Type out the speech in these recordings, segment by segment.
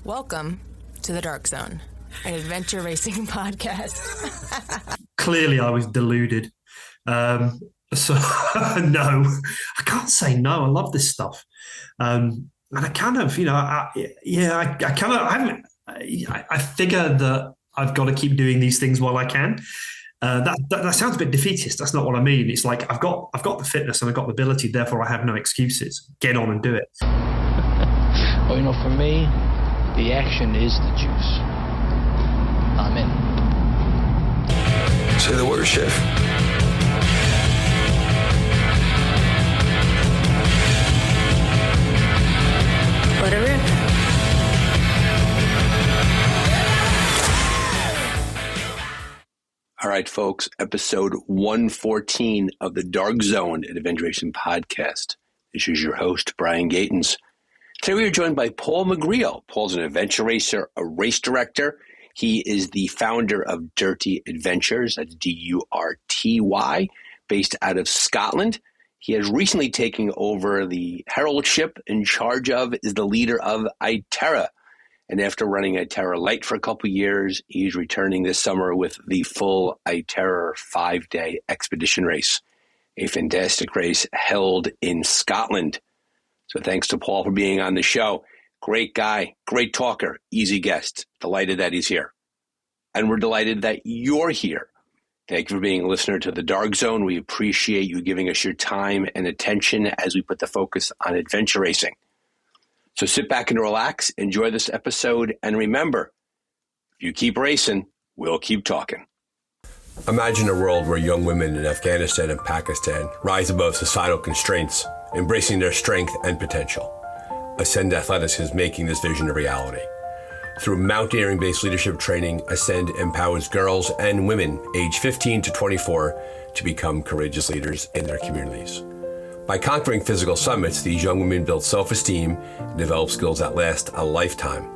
Welcome to the Dark Zone, an adventure racing podcast. Clearly, I was deluded. So no, I can't say no. I love this stuff, and I kind of, I figure that I've got to keep doing these things while I can. That sounds a bit defeatist. That's not what I mean. It's like I've got the fitness and I've got the ability. Therefore, I have no excuses. Get on and do it. Well, for me, the action is the juice. I'm in. Say the word, Chef. Let it rip. All right, folks, episode 114 of the Dark Zone, an adventure racing podcast. This is your host, Brian Gatens. Today we are joined by Paul McGreal. Paul's an adventure racer, a race director. He is the founder of Durty Adventures, that's D-U-R-T-Y, based out of Scotland. He has recently taken over the heraldship. In charge of is the leader of ITERA. And after running ITERA Light for a couple of years, he's returning this summer with the full ITERA 5-day expedition race, a fantastic race held in Scotland. So thanks to Paul for being on the show. Great guy, great talker, easy guest. Delighted that he's here. And we're delighted that you're here. Thank you for being a listener to the Dark Zone. We appreciate you giving us your time and attention as we put the focus on adventure racing. So sit back and relax, enjoy this episode, and remember, if you keep racing, we'll keep talking. Imagine a world where young women in Afghanistan and Pakistan rise above societal constraints, embracing their strength and potential. Ascend Athletics is making this vision a reality. Through mountaineering-based leadership training, Ascend empowers girls and women aged 15 to 24 to become courageous leaders in their communities. By conquering physical summits, these young women build self-esteem and develop skills that last a lifetime.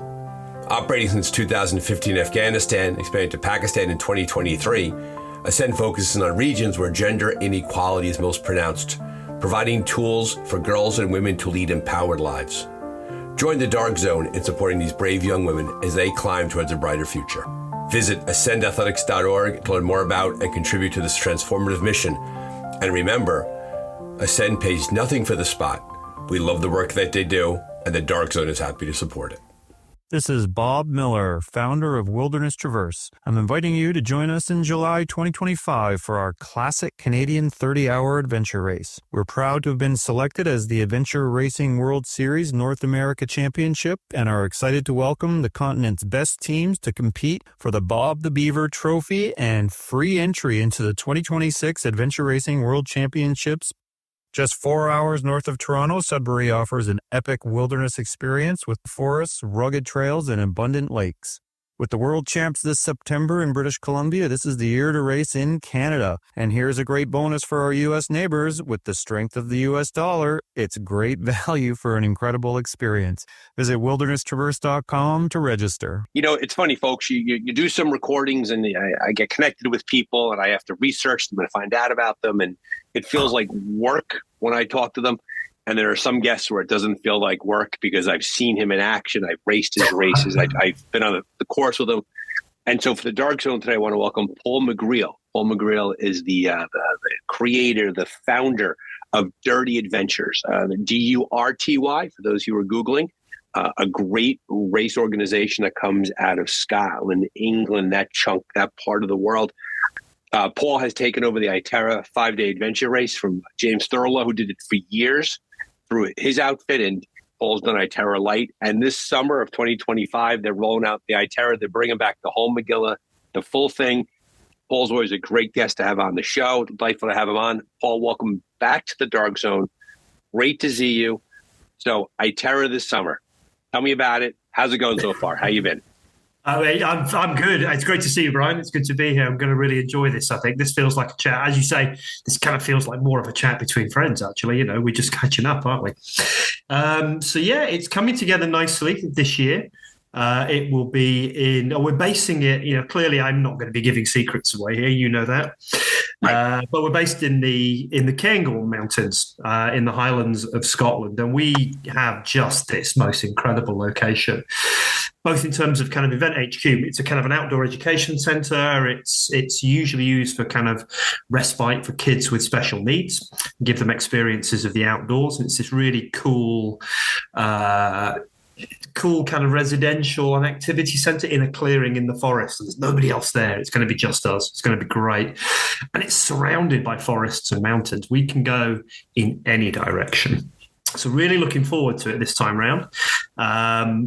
Operating since 2015 in Afghanistan, expanding to Pakistan in 2023, Ascend focuses on regions where gender inequality is most pronounced, providing tools for girls and women to lead empowered lives. Join the Dark Zone in supporting these brave young women as they climb towards a brighter future. Visit ascendathletics.org to learn more about and contribute to this transformative mission. And remember, Ascend pays nothing for the spot. We love the work that they do, and the Dark Zone is happy to support it. This is Bob Miller, founder of Wilderness Traverse. I'm inviting you to join us in July 2025 for our classic Canadian 30-hour adventure race. We're proud to have been selected as the Adventure Racing World Series North America Championship and are excited to welcome the continent's best teams to compete for the Bob the Beaver Trophy and free entry into the 2026 Adventure Racing World Championships. Just 4 hours north of Toronto, Sudbury offers an epic wilderness experience with forests, rugged trails, and abundant lakes. With the World Champs this September in British Columbia, this is the year to race in Canada. And here's a great bonus for our U.S. neighbors. With the strength of the U.S. dollar, it's great value for an incredible experience. Visit wildernesstraverse.com to register. You know, it's funny, folks. You do some recordings and I get connected with people and I have to research them and find out about them. And it feels like work when I talk to them. And there are some guests where it doesn't feel like work because I've seen him in action. I've raced his races. I've been on the course with him. And so for the Dark Zone today, I want to welcome Paul McGreal. Paul McGreal is the creator, the founder of Durty Adventures, D-U-R-T-Y, for those who are Googling, a great race organization that comes out of Scotland, England, that chunk, that part of the world. Paul has taken over the ITERA 5-day adventure race from James Thurlow, who did it for years through his outfit, and Paul's done ITERA Light. And this summer of 2025, they're rolling out the ITERA. They're bringing back the whole Megillah, the full thing. Paul's always a great guest to have on the show. Delightful to have him on. Paul, welcome back to the Dark Zone. Great to see you. So ITERA this summer. Tell me about it. How's it going so far? How you been? I'm good. It's great to see you, Brian. It's good to be here. I'm going to really enjoy this. I think this feels like a chat. As you say, this kind of feels like more of a chat between friends, actually. You know, we're just catching up, aren't we? So, yeah, it's coming together nicely this year. It will be we're basing it, clearly I'm not going to be giving secrets away here. You know that. Right. But we're based in the Cairngorm Mountains in the Highlands of Scotland. And we have just this most incredible location. both in terms of kind of event HQ. It's a kind of an outdoor education center. It's usually used for kind of respite for kids with special needs, give them experiences of the outdoors. And it's this really cool kind of residential and activity center in a clearing in the forest. And there's nobody else there. It's going to be just us. It's going to be great. And it's surrounded by forests and mountains. We can go in any direction. So really looking forward to it this time round.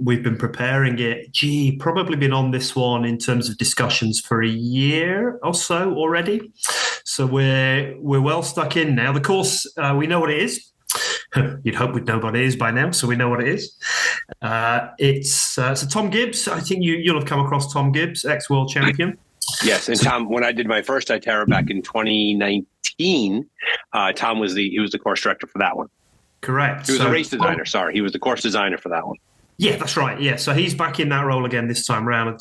We've been preparing it. Probably been on this one in terms of discussions for a year or so already. So we're well stuck in now. The course, we know what it is. You'd hope we'd know what it is by now, so we know what it is. So Tom Gibbs, I think you'll have come across Tom Gibbs, ex-world champion. Yes, and Tom, when I did my first ITERA back in 2019, Tom was the course director for that one. Correct. He was a race designer, sorry. He was the course designer for that one. Yeah, that's right. Yeah, so he's back in that role again this time round. And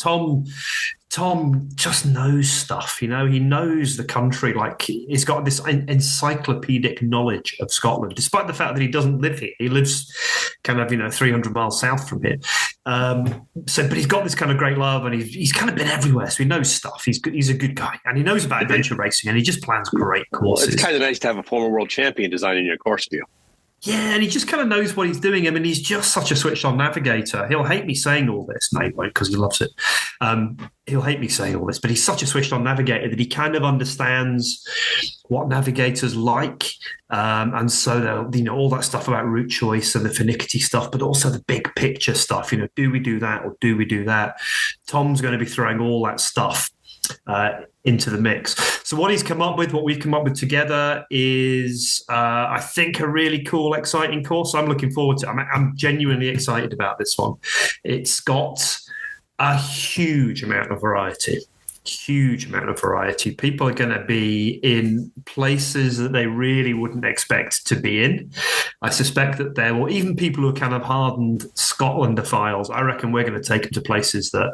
Tom just knows stuff, He knows the country. Like, he's got this encyclopedic knowledge of Scotland, despite the fact that he doesn't live here. He lives kind of, 300 miles south from here. But he's got this kind of great love, and he's kind of been everywhere, so he knows stuff. He's a good guy, and he knows about adventure racing, and he just plans great courses. Well, it's kind of nice to have a former world champion designing your course for you. Yeah, and he just kind of knows what he's doing. I mean, he's just such a switched-on navigator. He'll hate me saying all this, Nate, because he loves it. He'll hate me saying all this, but he's such a switched-on navigator that he kind of understands what navigators like. And so, all that stuff about route choice and the finicky stuff, but also the big picture stuff. Do we do that or do we do that? Tom's going to be throwing all that stuff into the mix. So what we've come up with together is, I think, a really cool, exciting course. I'm looking forward to it. I'm genuinely excited about this one. It's got a huge amount of variety. People are going to be in places that they really wouldn't expect to be in. I suspect that there will, even people who are kind of hardened Scotlandophiles, I reckon we're going to take them to places that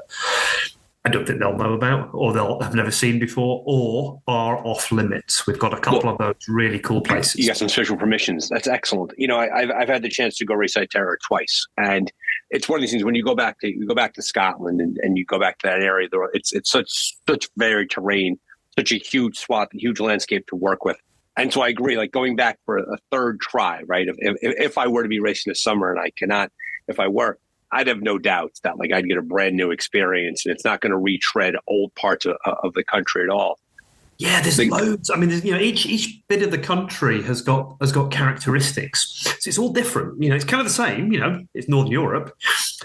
I don't think they'll know about, or they'll have never seen before, or are off limits. We've got a couple of those really cool places. You got some special permissions. That's excellent. I've had the chance to go race ITERA twice, and it's one of these things when you go back to Scotland and you go back to that area. It's such varied terrain, such a huge swath, and huge landscape to work with. And so I agree. Like going back for a third try, right? If I were to be racing this summer, and I cannot, if I were, I'd have no doubts that I'd get a brand new experience, and it's not going to retread old parts of the country at all. Yeah, there's loads. I mean, each bit of the country has got characteristics. So it's all different. It's kind of the same. It's Northern Europe,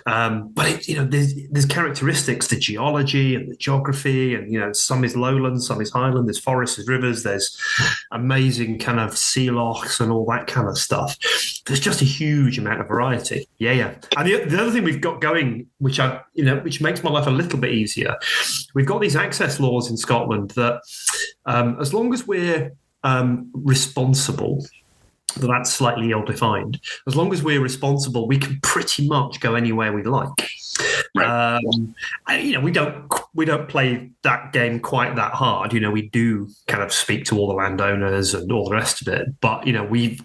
but there's characteristics, the geology and the geography, and some is lowland, some is highland. There's forests, there's rivers, there's amazing kind of sea lochs and all that kind of stuff. There's just a huge amount of variety. Yeah. And the other thing we've got going, which makes my life a little bit easier, we've got these access laws in Scotland that, as long as we're responsible, that's slightly ill-defined. As long as we're responsible, we can pretty much go anywhere we like. Right. We don't play that game quite that hard. We do kind of speak to all the landowners and all the rest of it. But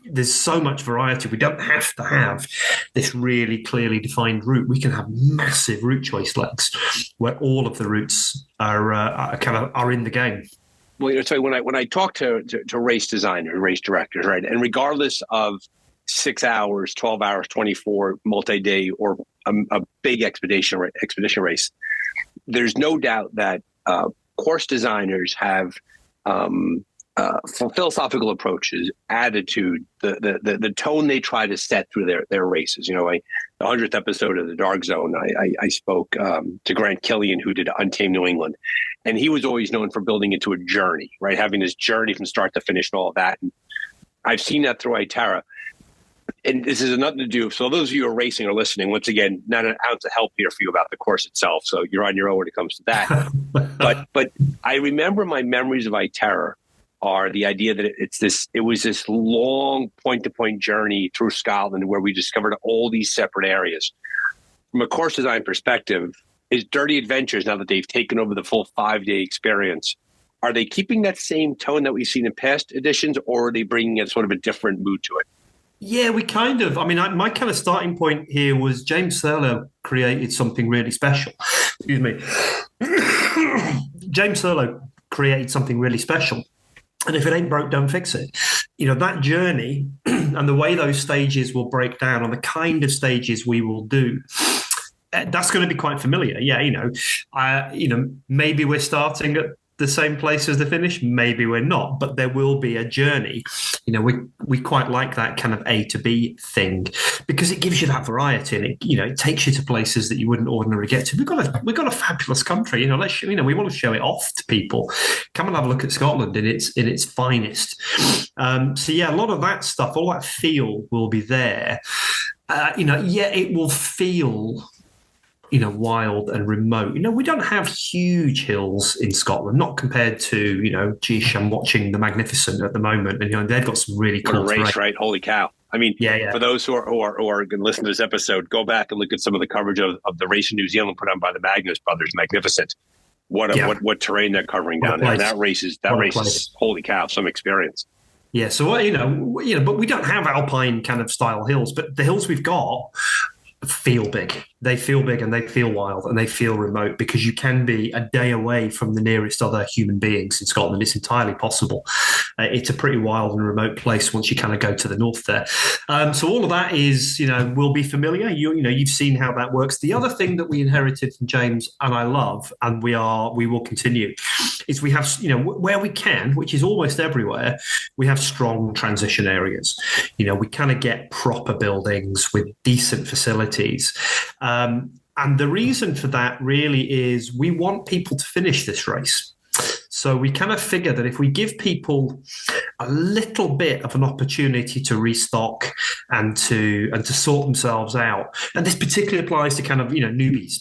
there's so much variety. We don't have to have this really clearly defined route. We can have massive route choice legs where all of the routes are in the game. Well, so when I talk to race designers, race directors, right, and regardless of 6 hours, 12 hours, 24 multi-day, or a big expedition race, there's no doubt that course designers have philosophical approaches, attitude, the tone they try to set through their races. The 100th episode of the Dark Zone, I spoke to Grant Killian, who did Untamed New England, and he was always known for building into a journey, right? Having this journey from start to finish and all of that. And I've seen that through ITERA. And this has nothing to do. So those of you who are racing or listening, once again, not an ounce of help here for you about the course itself. So you're on your own when it comes to that. But I remember my memories of ITERA are the idea that it was this long point-to-point journey through Scotland where we discovered all these separate areas. From a course design perspective, is Durty Adventures, now that they've taken over the full 5-day experience, are they keeping that same tone that we've seen in past editions, or are they bringing a sort of a different mood to it? Yeah, we kind of. I mean, my kind of starting point here was James Thurlow created something really special. Excuse me. James Thurlow created something really special. And if it ain't broke, don't fix it. That journey and the way those stages will break down on the kind of stages we will do, that's going to be quite familiar. Yeah, maybe we're starting at the same place as the finish, maybe we're not, but there will be a journey. We quite like that kind of A to B thing because it gives you that variety, and it takes you to places that you wouldn't ordinarily get to. We've got a fabulous country. We want to show it off to people. Come and have a look at Scotland in its finest. So yeah, a lot of that stuff, all that feel will be there. It will feel wild and remote. We don't have huge hills in Scotland, not compared to, I'm watching the Magnificent at the moment, and they've got some really cool race, terrain. Right? Holy cow! I mean, for those who are going to listen to this episode, go back and look at some of the coverage of the race in New Zealand put on by the Magnus brothers, Magnificent. What terrain they're covering down there. That race is holy cow, some experience. Yeah, so but we don't have alpine kind of style hills, but the hills we've got feel big. They feel big and they feel wild and they feel remote because you can be a day away from the nearest other human beings in Scotland. It's entirely possible. It's a pretty wild and remote place once you kind of go to the north there. So all of that is, will be familiar. You've seen how that works. The other thing that we inherited from James and I love, and we will continue, is we have, where we can, which is almost everywhere, we have strong transition areas. We kind of get proper buildings with decent facilities. And the reason for that really is we want people to finish this race. So we kind of figure that if we give people a little bit of an opportunity to restock and to sort themselves out, and this particularly applies to kind of, newbies.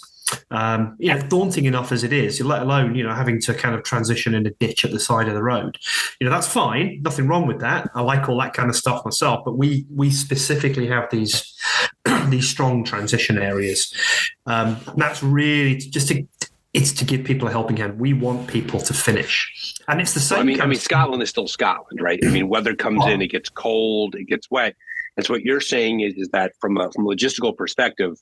Daunting enough as it is, let alone, having to kind of transition in a ditch at the side of the road. That's fine. Nothing wrong with that. I like all that kind of stuff myself, but we specifically have these strong transition areas. That's really it's to give people a helping hand. We want people to finish. And it's the same. I mean, Scotland is still Scotland, right? I mean, weather comes in, it gets cold, it gets wet. And so what you're saying is that from a logistical perspective,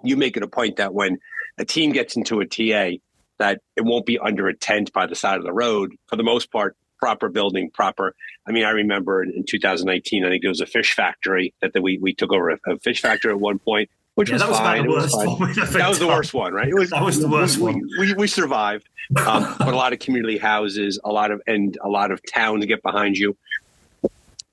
you make it a point that when a team gets into a TA, that it won't be under a tent by the side of the road. For the most part, proper building, proper. I mean, I remember in 2019, I think it was a fish factory that we took over a fish factory at one point, which was fine. That was the worst one, right? That was the worst one. We survived, but a lot of community houses, a lot of towns get behind you.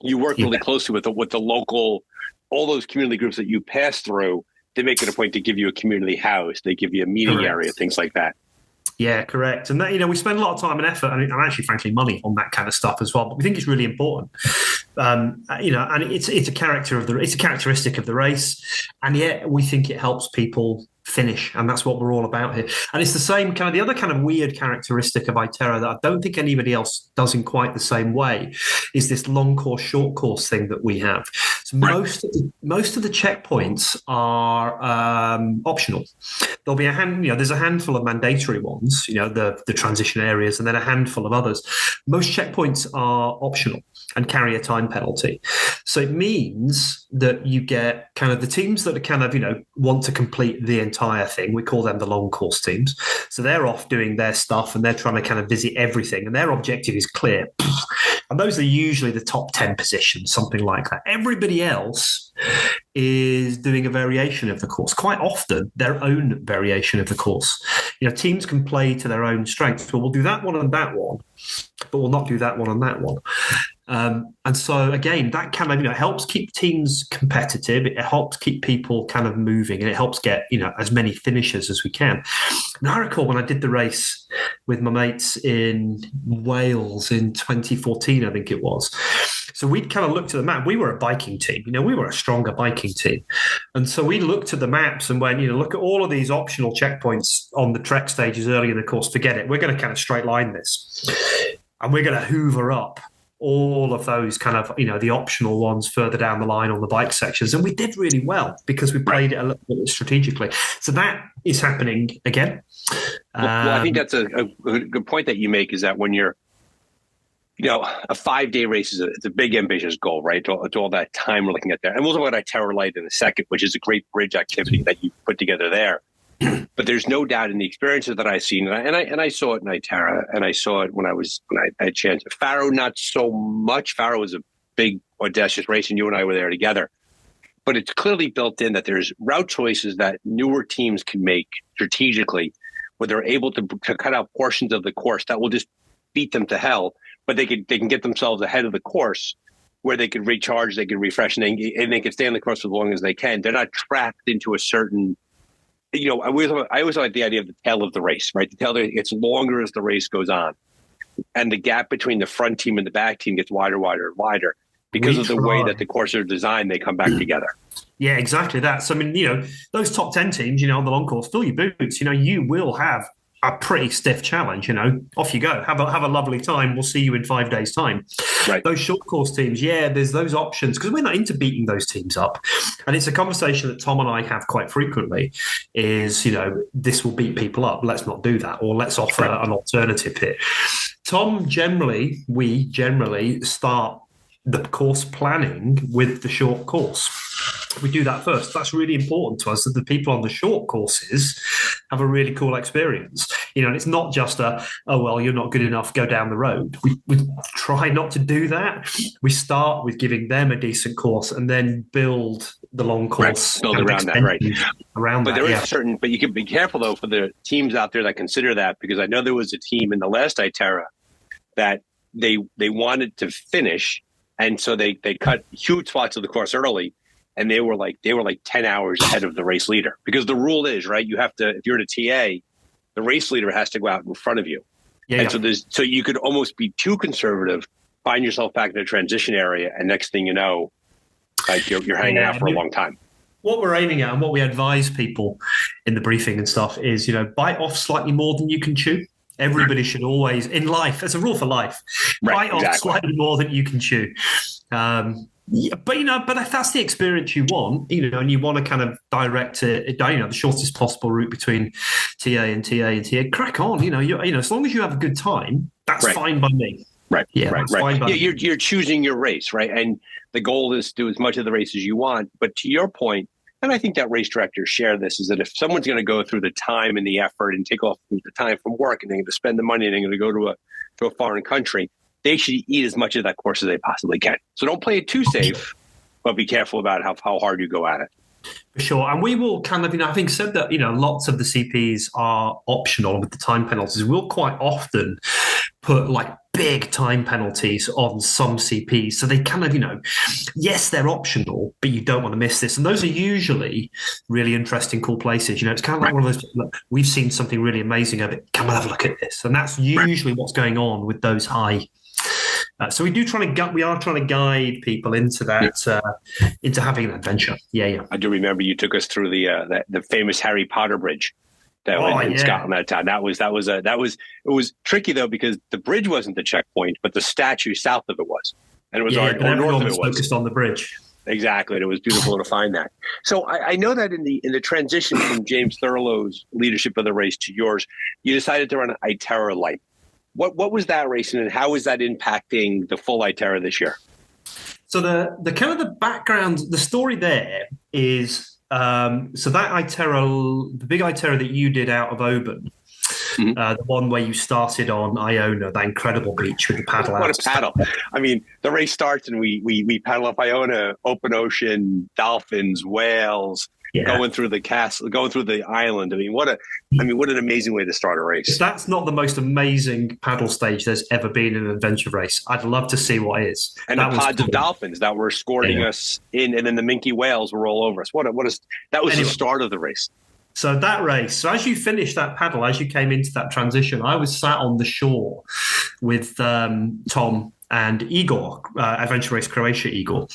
You work really closely with the local, all those community groups that you pass through. They make it a point to give you a community house. They give you a meeting area, things like that. Yeah, correct. And that, we spend a lot of time and effort and actually, frankly, money on that kind of stuff as well. But we think it's really important. And it's a characteristic of the race. And yet we think it helps people finish, and that's what we're all about here. And it's the same kind of, the other kind of weird characteristic of ITERA that I don't think anybody else does in quite the same way is this long course, short course thing that we have. So most of the checkpoints are optional. There'll be there's a handful of mandatory ones, the transition areas, and then a handful of others. Most checkpoints are optional and carry a time penalty. So it means that you get kind of the teams that are kind of, want to complete the entire thing. We call them the long course teams. So they're off doing their stuff and they're trying to kind of visit everything, and their objective is clear. And those are usually the top 10 positions, something like that. Everybody else is doing a variation of the course, quite often their own variation of the course. Teams can play to their own strengths. Well, we'll do that one and that one, but we'll not do that one and that one. And so, again, that kind of, helps keep teams competitive. It helps keep people kind of moving, and it helps get, as many finishers as we can. And I recall when I did the race with my mates in Wales in 2014, I think it was. So we'd kind of looked at the map. We were a biking team, we were a stronger biking team. And so we looked at the maps and went, look at all of these optional checkpoints on the trek stages early in the course. Forget it. We're going to kind of straight line this. And we're going to hoover up all of those kind of, the optional ones further down the line on the bike sections. And we did really well because we played it a little bit strategically. So that is happening again. Well, I think that's a good point that you make, is that when you're a 5-day race it's a big ambitious goal, right? To all that time we're looking at there. And we'll talk about ITERA Light in a second, which is a great bridge activity that you put together there. But there's no doubt in the experiences that I've seen, and I saw it in ITERA, and I saw it when I had a chance. Faro, not so much. Faro was a big, audacious race, and you and I were there together. But it's clearly built in that there's route choices that newer teams can make strategically, where they're able to cut out portions of the course that will just beat them to hell, but they can get themselves ahead of the course where they can recharge, they can refresh, and they can stay on the course as long as they can. They're not trapped into a certain, I always like the idea of the tail of the race, right? The tail gets longer as the race goes on. And the gap between the front team and the back team gets wider, wider, and wider. Because of the way that the courses are designed, they come back together. Yeah, exactly that. So, I mean, those top 10 teams, on the long course, fill your boots. You will have a pretty stiff challenge. Off you go. Have a lovely time. We'll see you in 5 days' time. Right. Those short course teams, there's those options because we're not into beating those teams up. And it's a conversation that Tom and I have quite frequently is, this will beat people up. Let's not do that. Or let's offer an alternative here. We generally start the course planning with the short course. We do that first. That's really important to us that the people on the short courses have a really cool experience. And it's not just you're not good enough, go down the road. We try not to do that. We start with giving them a decent course and then build the long course. Build around that, right. But there is but you can be careful though for the teams out there that consider that, because I know there was a team in the last ITERA that they wanted to finish. And so they cut huge spots of the course early, and they were like 10 hours ahead of the race leader, because the rule is, right, you have to, if you're at a TA, the race leader has to go out in front of you. Yeah. And so you could almost be too conservative, find yourself back in a transition area, and next thing you know, like you're hanging out for a long time. What we're aiming at and what we advise people in the briefing and stuff is, bite off slightly more than you can chew. Everybody should always, in life, as a rule for life, bite off slightly more than you can chew. But if that's the experience you want, and you want to kind of direct it, the shortest possible route between TA and TA, crack on. As long as you have a good time, that's fine by me. Right. Yeah. Right. Fine by me. You're choosing your race, right? And the goal is to do as much of the race as you want. But to your point, and I think that race directors share this, is that if someone's going to go through the time and the effort and take off the time from work, and they're going to spend the money and they're going to go to a foreign country, they should eat as much of that course as they possibly can. So don't play it too safe, but be careful about how hard you go at it. For sure. And we will kind of, having said that, lots of the CPs are optional with the time penalties. We'll quite often put big time penalties on some CPs. So they kind of, yes, they're optional, but you don't want to miss this. And those are usually really interesting, cool places. It's kind of like one of those, look, we've seen something really amazing of it. Come and have a look at this. And that's usually what's going on with those high. So we are trying to guide people into that, into having an adventure. Yeah. I do remember you took us through the famous Harry Potter bridge in Scotland that time. It was tricky though, because the bridge wasn't the checkpoint, but the statue south of it was, and it was north of it was focused on the bridge. Exactly, and it was beautiful to find that. So I know that in the transition from James Thurlow's leadership of the race to yours, you decided to run ITERA Light. What was that race, and how is that impacting the full ITERA this year? So the kind of the background, the story there is so that ITERA, the big ITERA that you did out of Oban, the one where you started on Iona, that incredible beach with the paddle. What a paddle! I mean, the race starts and we paddle up Iona, open ocean, dolphins, whales. Yeah. Going through the castle, going through the island. What an amazing way to start a race. If that's not the most amazing paddle stage there's ever been in an adventure race, I'd love to see what is. And that the pods of dolphins that were escorting us in, and then the minke whales were all over us. That was the start of the race. So that race, so as you finished that paddle, as you came into that transition, I was sat on the shore with Tom and Igor, Adventure Race Croatia Igor,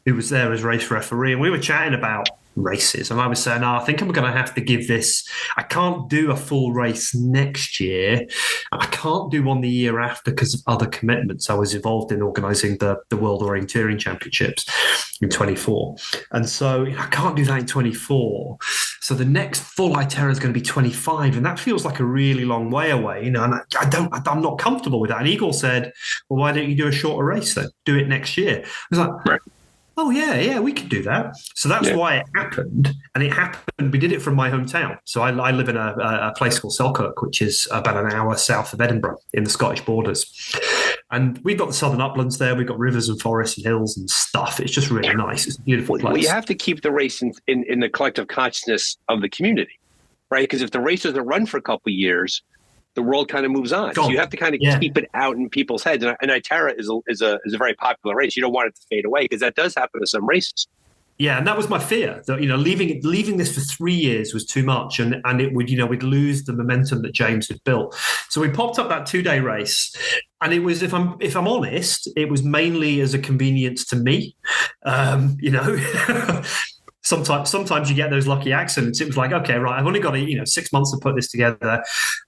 who was there as race referee. And we were chatting about races. And I was saying, I think I'm going to have to give this, I can't do a full race next year. I can't do one the year after because of other commitments. I was involved in organising the World Orienteering Championships in 24. And so I can't do that in 24. So the next full ITERA is going to be 25, and that feels like a really long way away, you know. And I'm not comfortable with that. And Igor said, "Well, why don't you do a shorter race then? Do it next year." I was like, right. "Oh yeah, we could do that." So that's why it happened, and it happened. We did it from my hometown. So I live in a place called Selkirk, which is about an hour south of Edinburgh in the Scottish borders. And we've got the southern uplands there. We've got rivers and forests and hills and stuff. It's just really nice. It's a beautiful place. Well, you have to keep the race in the collective consciousness of the community, right? Because if the race doesn't run for a couple of years, the world kind of moves on. So you have to kind of keep it out in people's heads. And ITERA is a very popular race. You don't want it to fade away because that does happen to some races. Yeah, and that was my fear that, you know, leaving this for 3 years was too much, and it would, you know, we'd lose the momentum that James had built. So we popped up that 2-day race, and it was, if I'm honest, it was mainly as a convenience to me, you know. Sometimes you get those lucky accidents. It was like, okay, right, I've only got 6 months to put this together.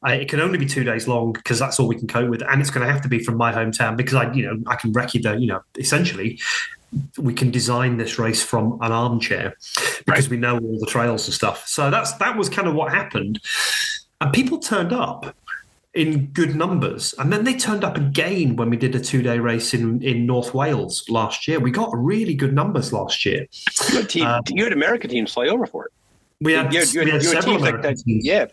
It can only be 2 days long because that's all we can cope with, and it's going to have to be from my hometown because I can recce essentially. We can design this race from an armchair because we know all the trails and stuff. So that was kind of what happened. And people turned up in good numbers. And then they turned up again when we did a 2-day race in North Wales last year. We got really good numbers last year. You had American teams fly over for it. We had several American teams. Yeah,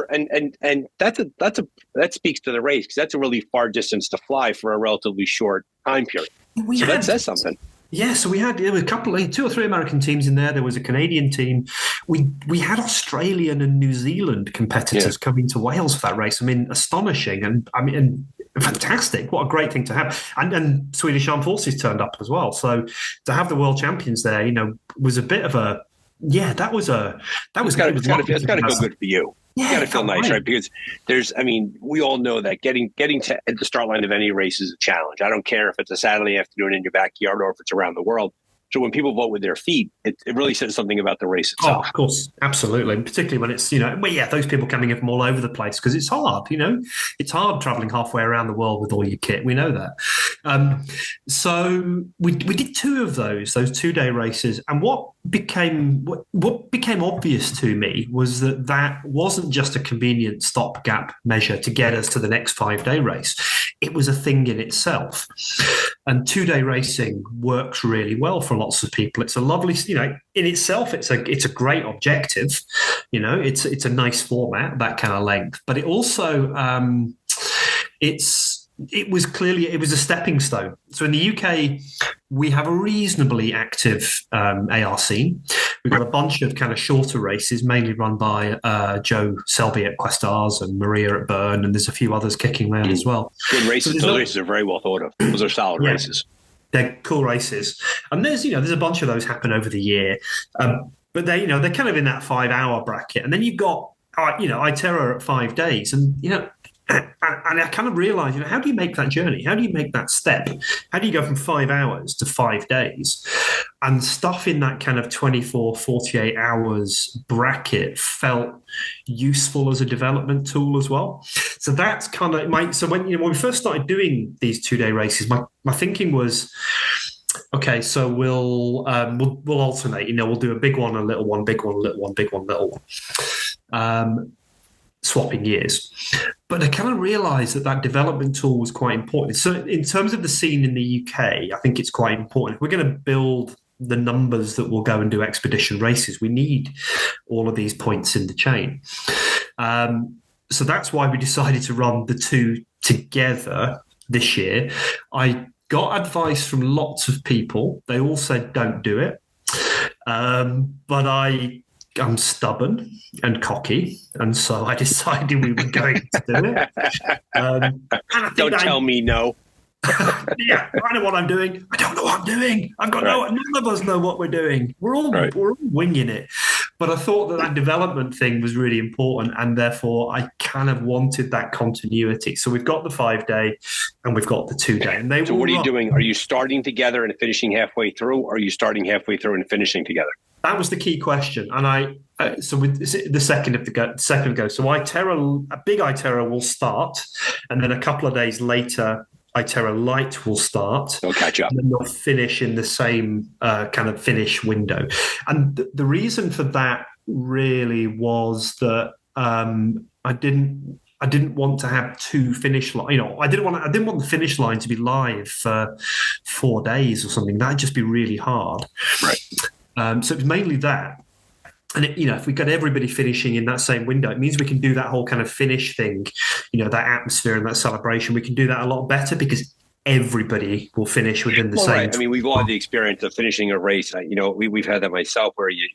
and that speaks to the race because that's a really far distance to fly for a relatively short time period. That says something. Yeah, so there were a couple, 2 or 3 American teams in there. There was a Canadian team. We had Australian and New Zealand competitors coming to Wales for that race. I mean, astonishing and fantastic. What a great thing to have. And Swedish Armed Forces turned up as well. So to have the world champions there, was a bit of a it's got to go good for you. Yeah, you got to feel nice, right? Because we all know that getting to the start line of any race is a challenge. I don't care if it's a Saturday afternoon in your backyard or if it's around the world. So when people vote with their feet, it really says something about the race itself. Oh, of course. Absolutely. And particularly when it's, those people coming in from all over the place because it's hard, It's hard traveling halfway around the world with all your kit. We know that. So we did 2 of those 2-day races. And what became obvious to me was that wasn't just a convenient stopgap measure to get us to the next 5-day race. It was a thing in itself. And 2-day racing works really well for lots of people. It's a lovely, in itself, it's a great objective. It's a nice format, that kind of length. But it also, it was a stepping stone. So in the UK, we have a reasonably active AR scene. We've got a bunch of kind of shorter races, mainly run by Joe Selby at Questars and Maria at Bern, and there's a few others kicking around as well. Good races. Those races are very well thought of. Those are solid races. They're cool races. And there's a bunch of those happen over the year. But they're kind of in that 5-hour bracket. And then you've got, ITERA at 5 days. And, and I kind of realized, how do you make that journey? How do you make that step? How do you go from 5 hours to 5 days? And stuff in that kind of 24, 48 hours bracket felt useful as a development tool as well. So that's kind of so when we first started doing these 2-day races, my thinking was, okay, so we'll alternate. We'll do a big one, a little one, big one, little one, big one, little one. Swapping years. But I kind of realised that development tool was quite important. So in terms of the scene in the UK, I think it's quite important. If we're going to build the numbers that will go and do expedition races, we need all of these points in the chain. So that's why we decided to run the 2 together this year. I got advice from lots of people. They all said, don't do it. But I'm stubborn and cocky, and so I decided we were going to do it. Don't tell me no. Yeah, I know what I'm doing. I don't know what I'm doing. None of us know what we're doing. We're all winging it. But I thought that development thing was really important, and therefore I kind of wanted that continuity. So we've got the 5-day and we've got the 2-day. And so what are you doing? Are you starting together and finishing halfway through, or are you starting halfway through and finishing together? That was the key question. And so with the second go. So a big ITERA will start, and then a couple of days later, ITERA Light will start. They'll catch up. And then they'll finish in the same kind of finish window. And the reason for that really was that I didn't want to have two finish line. I didn't want the finish line to be live for 4 days or something. That'd just be really hard. Right. So it was mainly that. And if we got everybody finishing in that same window, it means we can do that whole kind of finish thing, that atmosphere and that celebration. We can do that a lot better because everybody will finish within the same. Right. I mean, we've all had the experience of finishing a race. We've had that myself, where you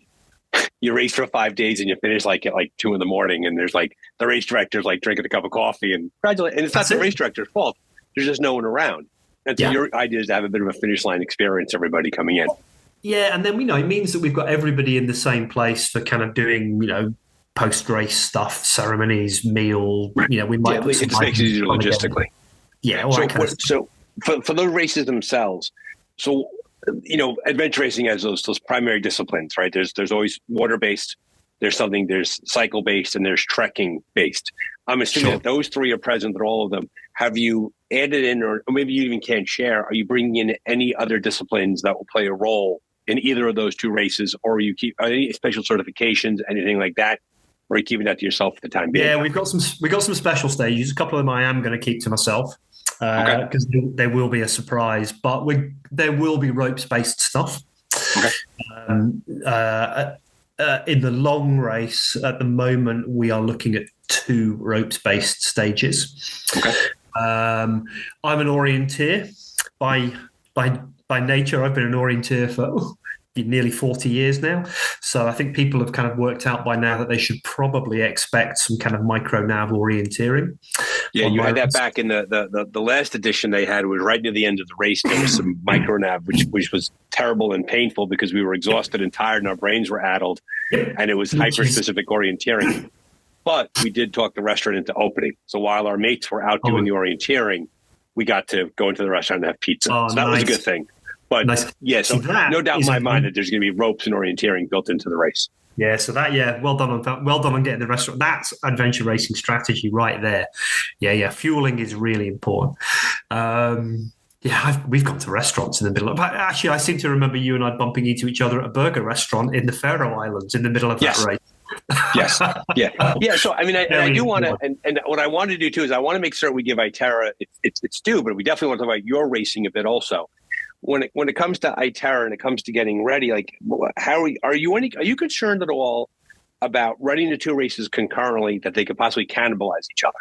race for 5 days and you finish at 2 a.m, and there's the race director's drinking a cup of coffee and congratulate. And it's not the race director's fault. There's just no one around. And so your idea is to have a bit of a finish line experience, everybody coming in. Yeah, and then it means that we've got everybody in the same place for kind of doing, post-race stuff, ceremonies, meal. We might. It just makes it easier logistically. Yeah. So for those races themselves, adventure racing has those primary disciplines, right? There's always water-based, there's cycle-based, and there's trekking-based. I'm assuming that those three are present in all of them. Have you added in, or maybe you even can't share, are you bringing in any other disciplines that will play a role in either of those two races, or are any special certifications, anything like that, or are you keeping that to yourself for the time being? Yeah, we've got some special stages. A couple of them I am going to keep to myself because they will be a surprise. But there will be ropes-based stuff. Okay. In the long race, at the moment, we are looking at 2 ropes-based stages. Okay. I'm an orienteer by nature. I've been an orienteer for nearly 40 years now. So I think people have kind of worked out by now that they should probably expect some kind of micro nav orienteering. Yeah, you had that back in the last edition they had, was right near the end of the race. There was some micro nav, which was terrible and painful because we were exhausted and tired and our brains were addled, and it was hyper-specific orienteering. But we did talk the restaurant into opening. So while our mates were out doing the orienteering, we got to go into the restaurant and have pizza. So that was a good thing. But so no doubt in my mind that there's going to be ropes and orienteering built into the race. Yeah, so well done on getting the restaurant. That's adventure racing strategy right there. Yeah, fueling is really important. We've gone to restaurants in the middle of. Actually, I seem to remember you and I bumping into each other at a burger restaurant in the Faroe Islands in the middle of that race. Yes. Yeah. So, I mean, I do want to, and what I want to do too is I want to make sure we give ITERA its due, but we definitely want to talk about your racing a bit also. When it comes to ITERA and it comes to getting ready, how are you concerned at all about running the 2 races concurrently that they could possibly cannibalize each other?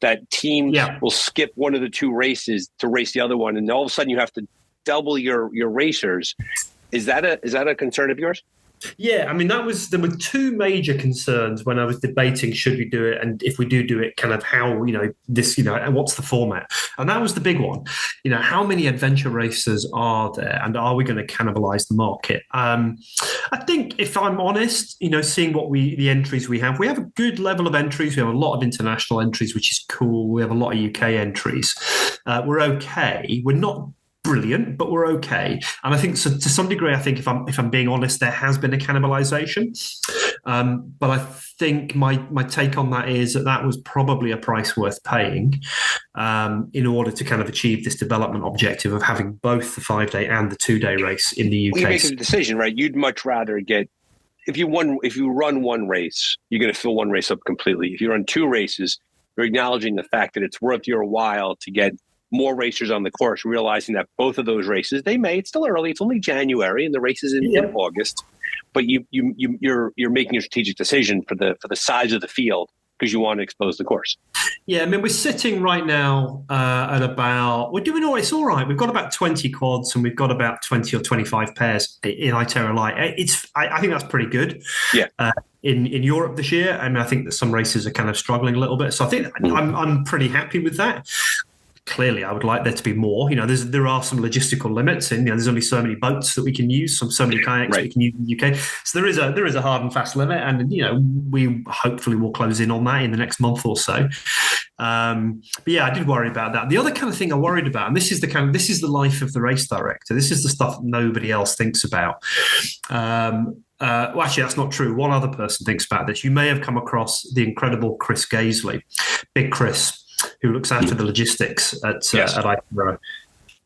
That teams will skip one of the 2 races to race the other one, and all of a sudden you have to double your racers. Is that a concern of yours? Yeah, I mean, there were 2 major concerns when I was debating should we do it, and if we do it, kind of how, and what's the format? And that was the big one. How many adventure racers are there, and are we going to cannibalize the market? I think, if I'm honest, seeing the entries we have a good level of entries. We have a lot of international entries, which is cool. We have a lot of UK entries. We're okay. We're not brilliant, but we're okay. And I think, so to some degree, I think if I'm being honest, there has been a cannibalization. But I think my take on that is that was probably a price worth paying in order to kind of achieve this development objective of having both the 5-day and the 2-day race in the UK. Well, you make a decision, right? You'd much rather get, if you run one race, you're going to fill one race up completely. If you run 2 races, you're acknowledging the fact that it's worth your while to get more racers on the course, realizing that both of those races, it's still early. It's only January and the race is in August, but you're making a strategic decision for the size of the field because you want to expose the course. Yeah, I mean, we're sitting right now at about, we're doing all, it's all right. We've got about 20 quads and we've got about 20 or 25 pairs in ITERA Light. I think that's pretty good. Yeah. In Europe this year, and I think that some races are kind of struggling a little bit. So I think I'm pretty happy with that. Clearly, I would like there to be more. There are some logistical limits, and there's only so many boats that we can use, so many kayaks we can use in the UK. So there is a hard and fast limit, and we hopefully will close in on that in the next month or so. But yeah, I did worry about that. The other kind of thing I worried about, and this is the life of the race director. This is the stuff that nobody else thinks about. Well, actually, that's not true. One other person thinks about this. You may have come across the incredible Chris Gaisley, Big Chris, who looks after the logistics at ITERA.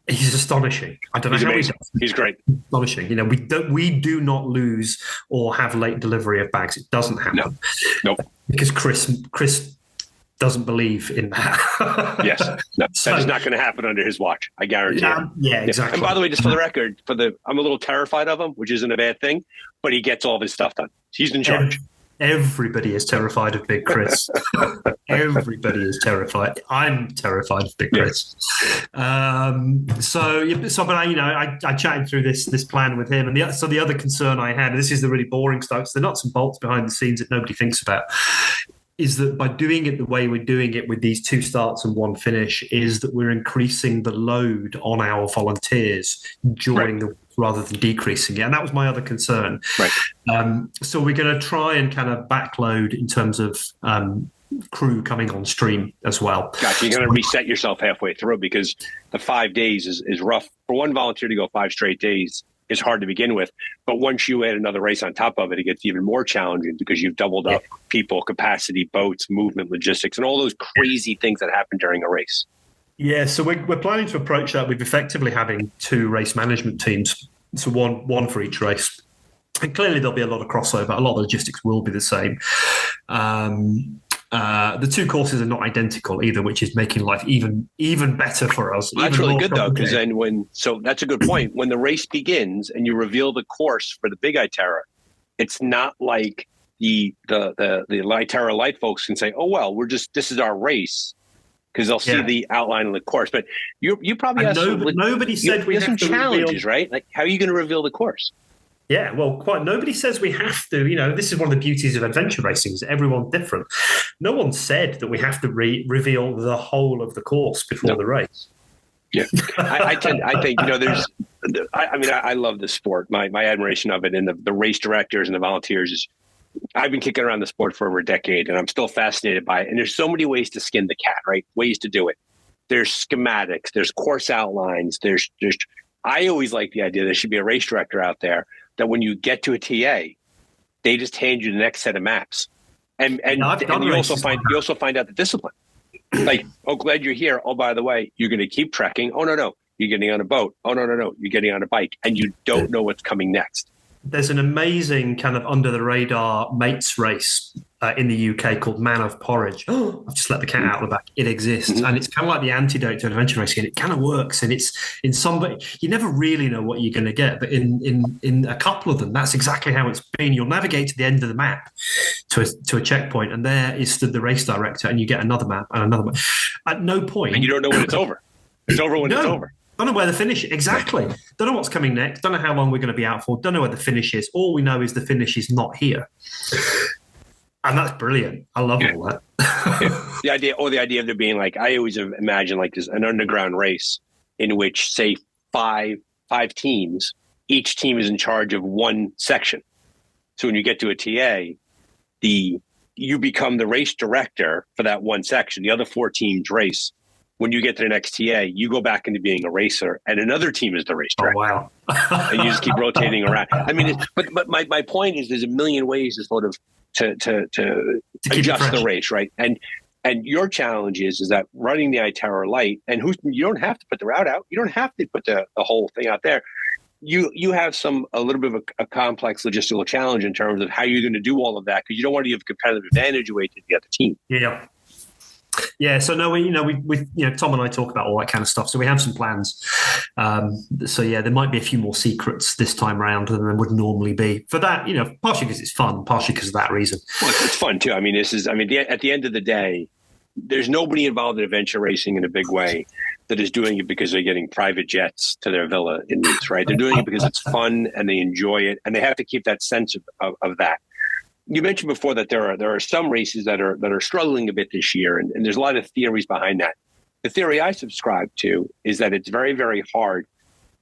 He's astonishing. I don't know He's how amazing. He's great. Astonishing. You know, we do not lose or have late delivery of bags. It doesn't happen. No. Nope. Because Chris doesn't believe in that. Yes. No, that is not going to happen under his watch. I guarantee it. Yeah, exactly. And by the way, just for the record, I'm a little terrified of him, which isn't a bad thing, but he gets all of his stuff done. He's in charge. Everybody is terrified of Big Chris. Everybody is terrified. I'm terrified of Big Chris. But I chatted through this plan with him, and the other concern I had, and this is the really boring stuff, so the nuts and bolts behind the scenes that nobody thinks about, is that by doing it the way we're doing it with these 2 starts and 1 finish, is that we're increasing the load on our volunteers during the rather than decreasing it. And that was my other concern. Right. So we're going to try and kind of backload in terms of crew coming on stream as well. Gotcha. You're going to reset yourself halfway through, because the 5 days is rough. For one volunteer to go 5 straight days is hard to begin with. But once you add another race on top of it, it gets even more challenging, because you've doubled up people, capacity, boats, movement, logistics, and all those crazy things that happen during a race. Yeah, so we're planning to approach that with effectively having 2 race management teams, so one for each race. And clearly there'll be a lot of crossover. A lot of the logistics will be the same. The 2 courses are not identical either, which is making life even better for us. Well, that's really good though, because then that's a good point. When the race begins and you reveal the course for the big ITERA, it's not like the ITERA light folks can say, "Oh well, this is our race," because they'll see the outline of the course. But you probably have nobody said we have some to challenges, right? Like, how are you going to reveal the course? Yeah, well, nobody says we have to. You know, this is one of the beauties of adventure racing, is everyone's different. No one said that we have to reveal the whole of the course before the race. Yeah, I think, I love the sport. My admiration of it, and the race directors and the volunteers is, I've been kicking around the sport for over a decade, and I'm still fascinated by it. And there's so many ways to skin the cat, right? Ways to do it. There's schematics, there's course outlines, I always like the idea there should be a race director out there that when you get to a TA, they just hand you the next set of maps. And you also find out the discipline. Like, oh, glad you're here. Oh, by the way, you're going to keep trekking. Oh, no, you're getting on a boat. Oh, no, you're getting on a bike. And you don't know what's coming next. There's an amazing kind of under-the-radar mates race in the UK called Man of Porridge. Oh, I've just let the cat out of the bag. It exists. And it's kind of like the antidote to adventure racing. And it kind of works. And it's in some, you never really know what you're going to get. But in a couple of them, that's exactly how it's been. You'll navigate to the end of the map to a checkpoint, and there is the race director, and you get another map and another map. At no point. And you don't know when it's over. It's over when it's over. Don't know where the finish is. Exactly. Don't know what's coming next. Don't know how long we're going to be out for. Don't know where the finish is. All we know is the finish is not here. And that's brilliant. I love all that. The idea of there being, like, I always imagine like this, an underground race in which, say, five teams, each team is in charge of one section. So when you get to a TA, you become the race director for that one section. The other 4 teams race. When you get to the next TA, you go back into being a racer, and another team is the race director. Oh, wow. And you just keep rotating around. I mean, but my point is, there's a million ways to sort of to adjust the race, right? And your challenge is that running the ITERA light, and you don't have to put the route out. You don't have to put the whole thing out there. You have a little bit of a complex logistical challenge in terms of how you're going to do all of that, because you don't want to give competitive advantage away to the other team. Yeah. Yeah, so no, we Tom and I talk about all that kind of stuff. So we have some plans. There might be a few more secrets this time around than there would normally be. For that, partially because it's fun, partially because of that reason. Well, it's fun too. I mean, at the end of the day, there's nobody involved in adventure racing in a big way that is doing it because they're getting private jets to their villa in Nice, right? They're doing it because it's fun and they enjoy it, and they have to keep that sense of that. You mentioned before that there are some races that are struggling a bit this year, and there's a lot of theories behind that. The theory I subscribe to is that it's very, very hard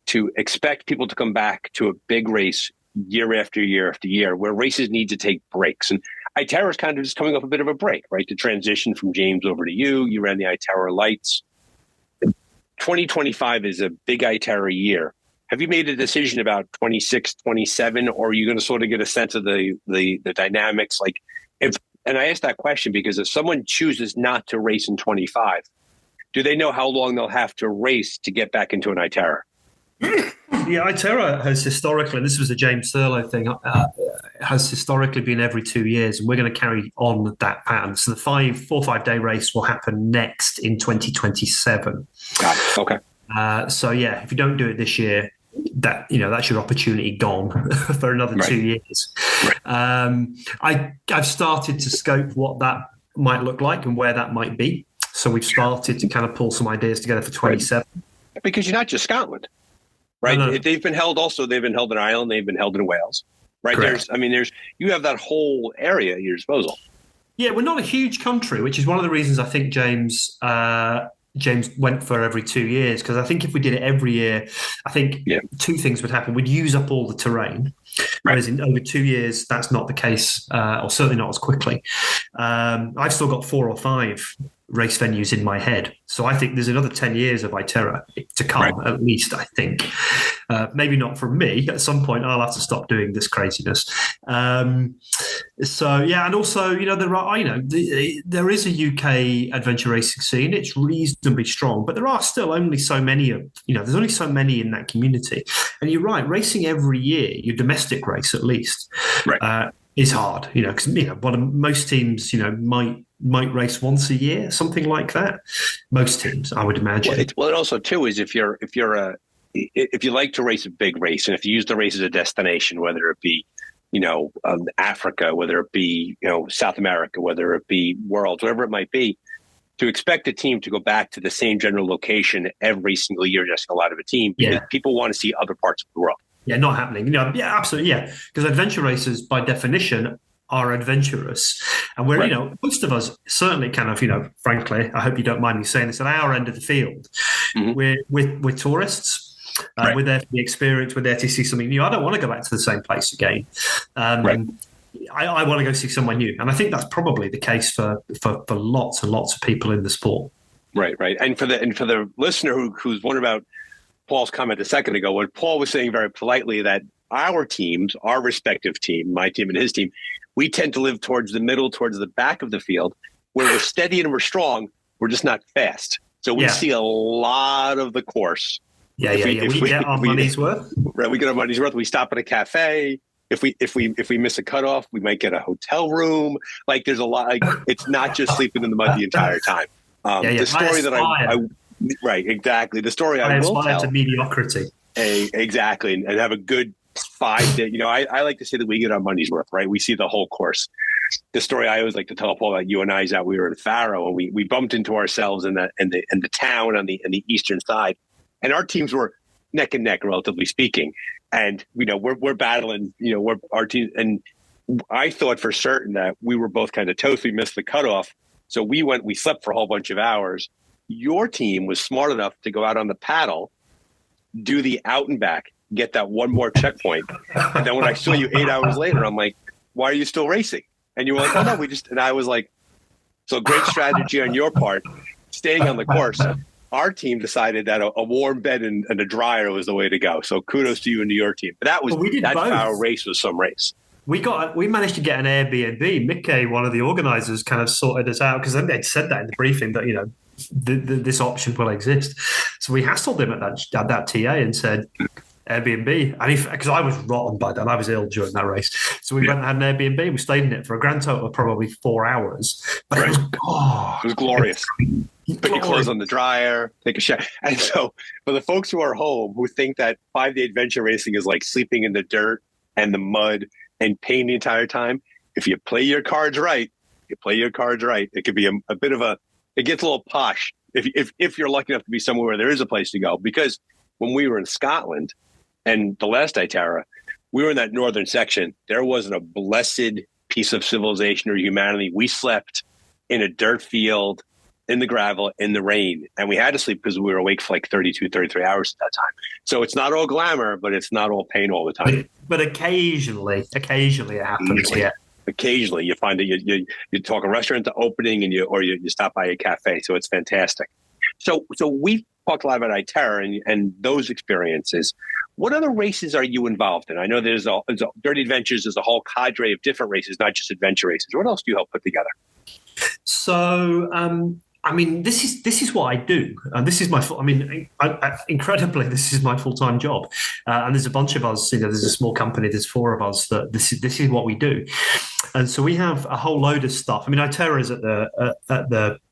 to expect people to come back to a big race year after year after year, where races need to take breaks. And ITERA is kind of just coming off a bit of a break, right? To transition from James over to you. You ran the ITERA lights. 2025 is a big ITERA year. Have you made a decision about 26, 27, or are you going to sort of get a sense of the dynamics? And I ask that question because if someone chooses not to race in 25, do they know how long they'll have to race to get back into an ITERA? Yeah, ITERA has historically, and this was a James Thurlow thing, has historically been every 2 years, and we're going to carry on that pattern. So the 4 or 5 day race will happen next in 2027. Got it. Okay. So yeah, if you don't do it this year, that's your opportunity gone for another 2 years. Right. I've started to scope what that might look like and where that might be. So we've started to kind of pull some ideas together for 27. Right. Because you're not just Scotland, right? No. They've been held in Ireland, they've been held in Wales, right? Correct. You have that whole area at your disposal. Yeah, we're not a huge country, which is one of the reasons I think James went for every 2 years, because I think if we did it every year, I think two things would happen. We'd use up all the terrain, whereas in over 2 years, that's not the case, or certainly not as quickly. I've still got 4 or 5 race venues in my head. So I think there's another 10 years of ITERA to come, at least, I think. Maybe not from me. At some point, I'll have to stop doing this craziness. And also, there is a UK adventure racing scene. It's reasonably strong, but there are still only so many there's only so many in that community. And you're right, racing every year, your domestic race at least, is hard, because most teams, might race once a year, something like that. Most teams, I would imagine. It also too is if you like to race a big race, and if you use the race as a destination, whether it be Africa, whether it be South America, whether it be Worlds, whatever it might be, to expect a team to go back to the same general location every single year, just a lot of a team, because people want to see other parts of the world. Yeah, not happening. Absolutely, because adventure races, by definition, are adventurous, and we're most of us certainly kind of frankly, I hope you don't mind me saying this, at our end of the field, we're tourists. We're there for the experience. We're there to see something new. I don't want to go back to the same place again. I want to go see somewhere new, and I think that's probably the case for lots and lots of people in the sport. Right. And for the listener who's wondering about Paul's comment a second ago, what Paul was saying very politely, that our teams, our respective team, my team and his team, we tend to live towards the middle, towards the back of the field, where we're steady and we're strong. We're just not fast. So we see a lot of the course. We get our money's worth. Right, we get our money's worth. We stop at a cafe. If we miss a cutoff, we might get a hotel room. Like, there's a lot. It's not just sleeping in the mud the entire time. The story exactly. The story I will tell to mediocrity. Exactly, and have a good 5 day. I like to say that we get our money's worth. Right, we see the whole course. The story I always like to tell Paul, that you and I is that we were in Faro and we bumped into ourselves in the town on the eastern side. And our teams were neck and neck, relatively speaking. And, we're battling, we're our team. And I thought for certain that we were both kind of toast. We missed the cutoff. So we slept for a whole bunch of hours. Your team was smart enough to go out on the paddle, do the out and back, get that one more checkpoint. And then when I saw you 8 hours later, I'm like, why are you still racing? And you were like, oh, no, and I was like, so great strategy on your part, staying on the course. Our team decided that a warm bed and a dryer was the way to go. So kudos to you and to your team. But our race was some race. We managed to get an Airbnb. Mickey, one of the organizers, kind of sorted us out, because they'd said that in the briefing that this option will exist. So we hassled him at that TA and said Airbnb, and because I was rotten by then, I was ill during that race. So we went and had an Airbnb. We stayed in it for a grand total of probably 4 hours. But it was glorious. Put your clothes on the dryer, take a shower. And so for the folks who are home, who think that 5-day adventure racing is like sleeping in the dirt and the mud and pain the entire time, if you play your cards right, it could be a bit of it gets a little posh if you're lucky enough to be somewhere where there is a place to go. Because when we were in Scotland and the last ITERA, we were in that northern section. There wasn't a blessed piece of civilization or humanity. We slept in a dirt field, in the gravel, in the rain. And we had to sleep because we were awake for like 32, 33 hours at that time. So it's not all glamour, but it's not all pain all the time. But occasionally it happens, Occasionally you find that you talk a restaurant to opening and you stop by a cafe. So it's fantastic. So we've talked a lot about ITERA and those experiences. What other races are you involved in? I know there's Durty Adventures is a whole cadre of different races, not just adventure races. What else do you help put together? So I mean, this is what I do, and this is my. Incredibly, this is my full-time job, and there's a bunch of us. There's a small company. There's 4 of us that this is what we do, and so we have a whole load of stuff. I mean, ITERA is at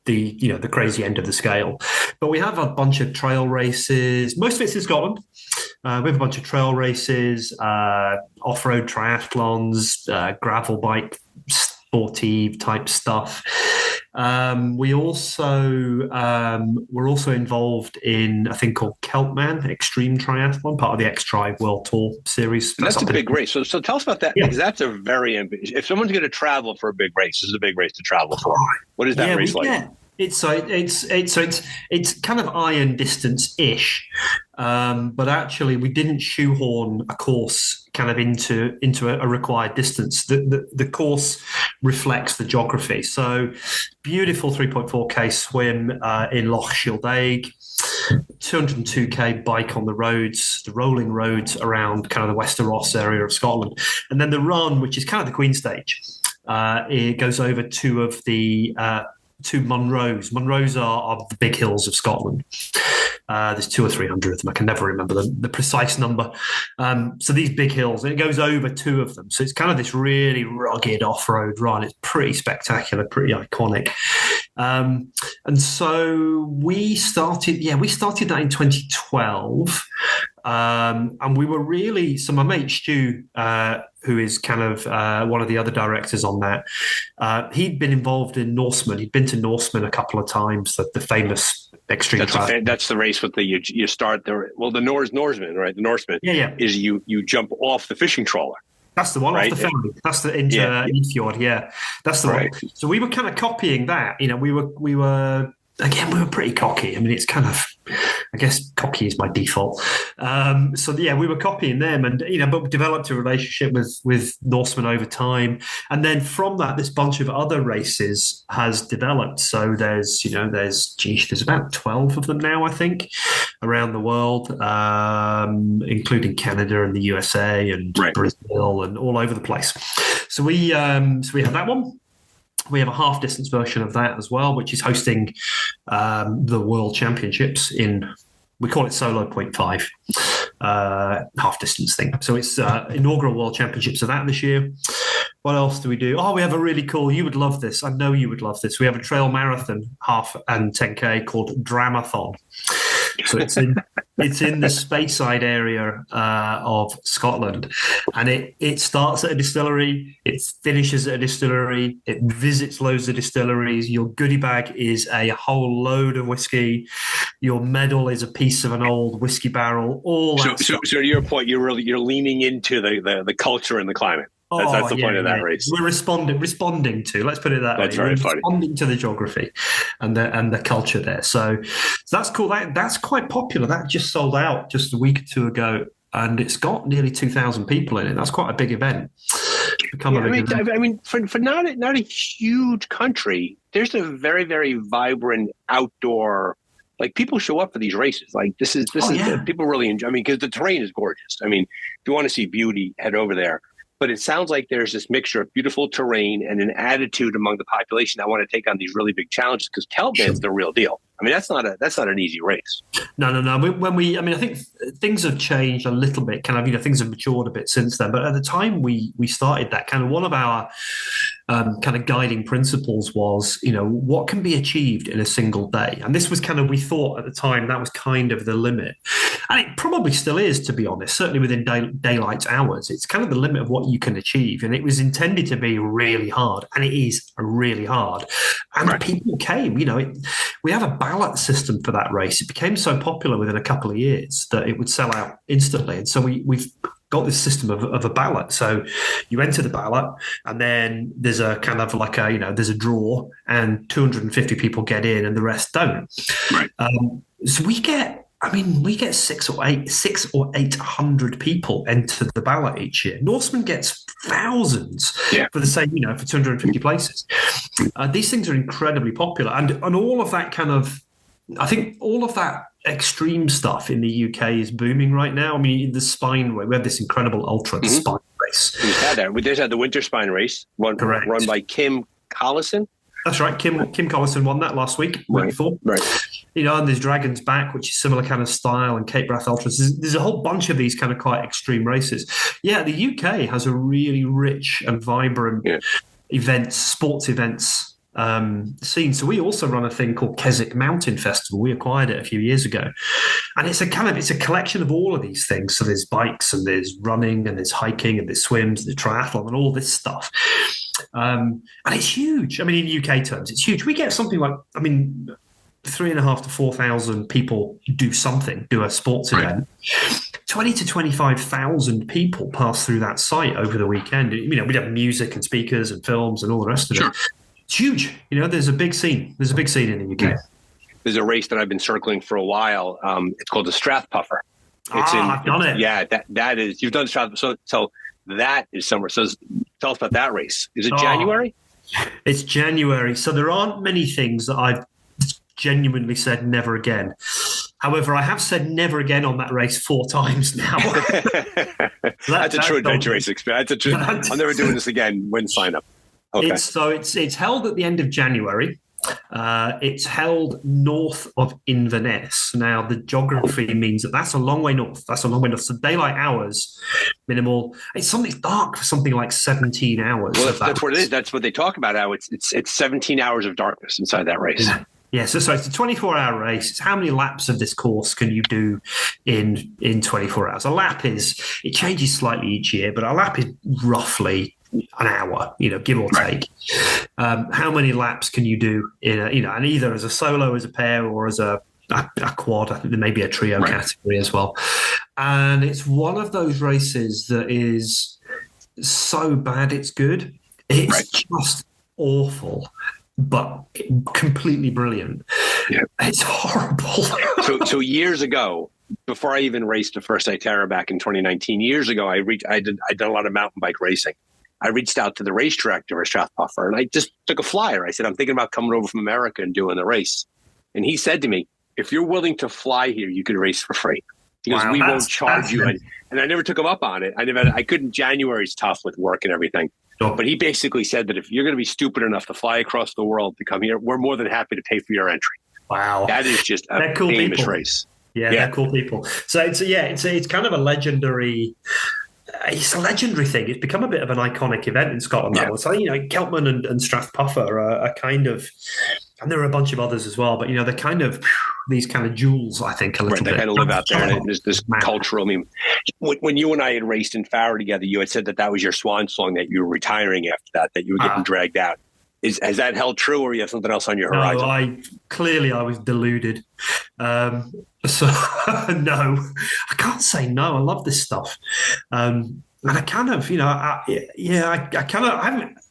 the crazy end of the scale, but we have a bunch of trail races. Most of it's in Scotland. We have a bunch of trail races, off-road triathlons, gravel bike, sportive type stuff. We're also involved in a thing called Keltman Extreme Triathlon, part of the X-Tribe World Tour series. And that's a big race. So tell us about that, because that's a very ambitious. If someone's going to travel for a big race, this is a big race to travel for. What is that race like? Yeah. It's kind of iron distance ish, but actually we didn't shoehorn a course kind of into a required distance. The course reflects the geography. So beautiful 3.4k swim in Loch Shildaig, 202k bike on the roads, the rolling roads around kind of the Wester Ross area of Scotland, and then the run, which is kind of the Queen Stage. It goes over 2 of the 2 Munros. Munros are the big hills of Scotland. There's 200 or 300 of them. I can never remember the precise number. So these big hills, and it goes over 2 of them. So it's kind of this really rugged off-road run. It's pretty spectacular, pretty iconic. And so we started that in 2012. And we were really, so my mate Stu, who is kind of one of the other directors on that, he'd been involved in Norseman. He'd been to Norseman a couple of times, the famous extreme trial. That's the race with you start there. Well, the Norseman, right? The Norseman is you jump off the fishing trawler. That's the one, right? Off the ferry. That's the into Eastfjord. Yeah, that's the one. So we were kind of copying that. We were pretty cocky. I mean, it's kind of, I guess cocky is my default. We were copying them, and but we developed a relationship with Norseman over time, and then from that, this bunch of other races has developed. So there's about 12 of them now, I think, around the world, including Canada and the USA and Brazil and all over the place. So we have that one. We have a half distance version of that as well, which is hosting the World Championships we call it Solo 0.5, half distance thing. So it's inaugural World Championships of that this year. What else do we do? Oh, we have a really cool, you would love this. I know you would love this. We have a trail marathon, half and 10K called Dramathon. So it's in the Speyside area of Scotland, and it starts at a distillery, it finishes at a distillery, it visits loads of distilleries. Your goodie bag is a whole load of whiskey. Your medal is a piece of an old whiskey barrel. So to your point, you're leaning into the culture and the climate. That's the point of that race. We're responding to. Let's put it that way. That's very funny. Responding to the geography and the culture there. So that's cool. That's quite popular. That just sold out just a week or 2 ago, and it's got nearly 2,000 people in it. That's quite a big event. For not a huge country, there's a very, very vibrant outdoor. Like, people show up for these races. Like, this is people really enjoy. I mean, because the terrain is gorgeous. I mean, if you want to see beauty, head over there. But it sounds like there's this mixture of beautiful terrain and an attitude among the population that want to take on these really big challenges, because Keltman's the real deal. I mean, that's not an easy race. No. I think things have changed a little bit. Kind of, things have matured a bit since then. But at the time we started that, kind of one of our kind of guiding principles was, what can be achieved in a single day. And this was kind of, we thought at the time that was kind of the limit. And it probably still is, to be honest, certainly within daylight hours. It's kind of the limit of what you can achieve. And it was intended to be really hard. And it is really hard. And people came, we have a ballot system for that race. It became so popular within a couple of years that it would sell out instantly. And so we've got this system of a ballot. So you enter the ballot, and then there's a kind of like there's a draw, and 250 people get in and the rest don't. Right. So we get 600 or 800 people enter the ballot each year. Norseman gets thousands for the same, for 250 places. These things are incredibly popular, and all of that kind of, I think all of that extreme stuff in the UK is booming right now. I mean, the Spine Way, we have this incredible ultra Spine race. We just had the Winter Spine race, run by Kim Collison. That's right. Kim Collison won that last week before. Right. And there's Dragon's Back, which is similar kind of style, and Cape Wrath Ultras. There's a whole bunch of these kind of quite extreme races. Yeah, the UK has a really rich and vibrant sports events scene. So we also run a thing called Keswick Mountain Festival. We acquired it a few years ago, and it's a collection of all of these things. So there's bikes, and there's running, and there's hiking, and there's swims, there's triathlon, and all this stuff. And it's huge. I mean, in UK terms, it's huge. We get something like, 3,500 to 4,000 people do a sports event. 20 to 25,000 people pass through that site over the weekend. We'd have music and speakers and films and all the rest of it. It's huge. There's a big scene. There's a big scene in the UK. There's a race that I've been circling for a while. It's called the Strathpuffer. I've done it. Yeah, that is. You've done Strath. So that is somewhere. So tell us about that race. Is it January? It's January. So there aren't many things that I've genuinely said never again. However, I have said never again on that race 4 times now. That's a true adventure race experience. I'm never doing this again. When sign up. Okay. It's held at the end of January. It's held north of Inverness. Now, the geography means that's a long way north. So daylight hours, minimal. It's dark for something like 17 hours. Well, that's what it is. That's what they talk about. How it's 17 hours of darkness inside that race. Yeah, so it's a 24-hour race. It's how many laps of this course can you do in 24 hours? A lap it changes slightly each year, but a lap is roughly an hour, give or take. How many laps can you do and either as a solo, as a pair, or as a quad? I think there may be a trio category as well. And it's one of those races that is so bad it's good. It's just awful, but completely brilliant. Yeah. It's horrible. So years ago, before I even raced the first ITERA back in 2019, years ago, I did a lot of mountain bike racing. I reached out to the race director of Strathpuffer, and I just took a flyer. I said, I'm thinking about coming over from America and doing the race. And he said to me, if you're willing to fly here, you could race for free. Because we won't charge you. And I never took him up on it. I couldn't. January's tough with work and everything. Sure. But he basically said that if you're going to be stupid enough to fly across the world to come here, we're more than happy to pay for your entry. Wow. That is just a famous race. Yeah, they're cool people. So it's kind of a legendary... It's a legendary thing. It's become a bit of an iconic event in Scotland. Yeah. So, Keltman and Strathpuffer are kind of, and there are a bunch of others as well, but, they're kind of these kind of jewels, I think, a little bit. They kind of live out there. And there's this cultural, when you and I had raced in Farrow together, you had said that was your swan song, that you were retiring after that you were getting dragged out. Has that held true, or you have something else on your horizon? No, I was deluded. So no, I can't say no. I love this stuff. And I kind of,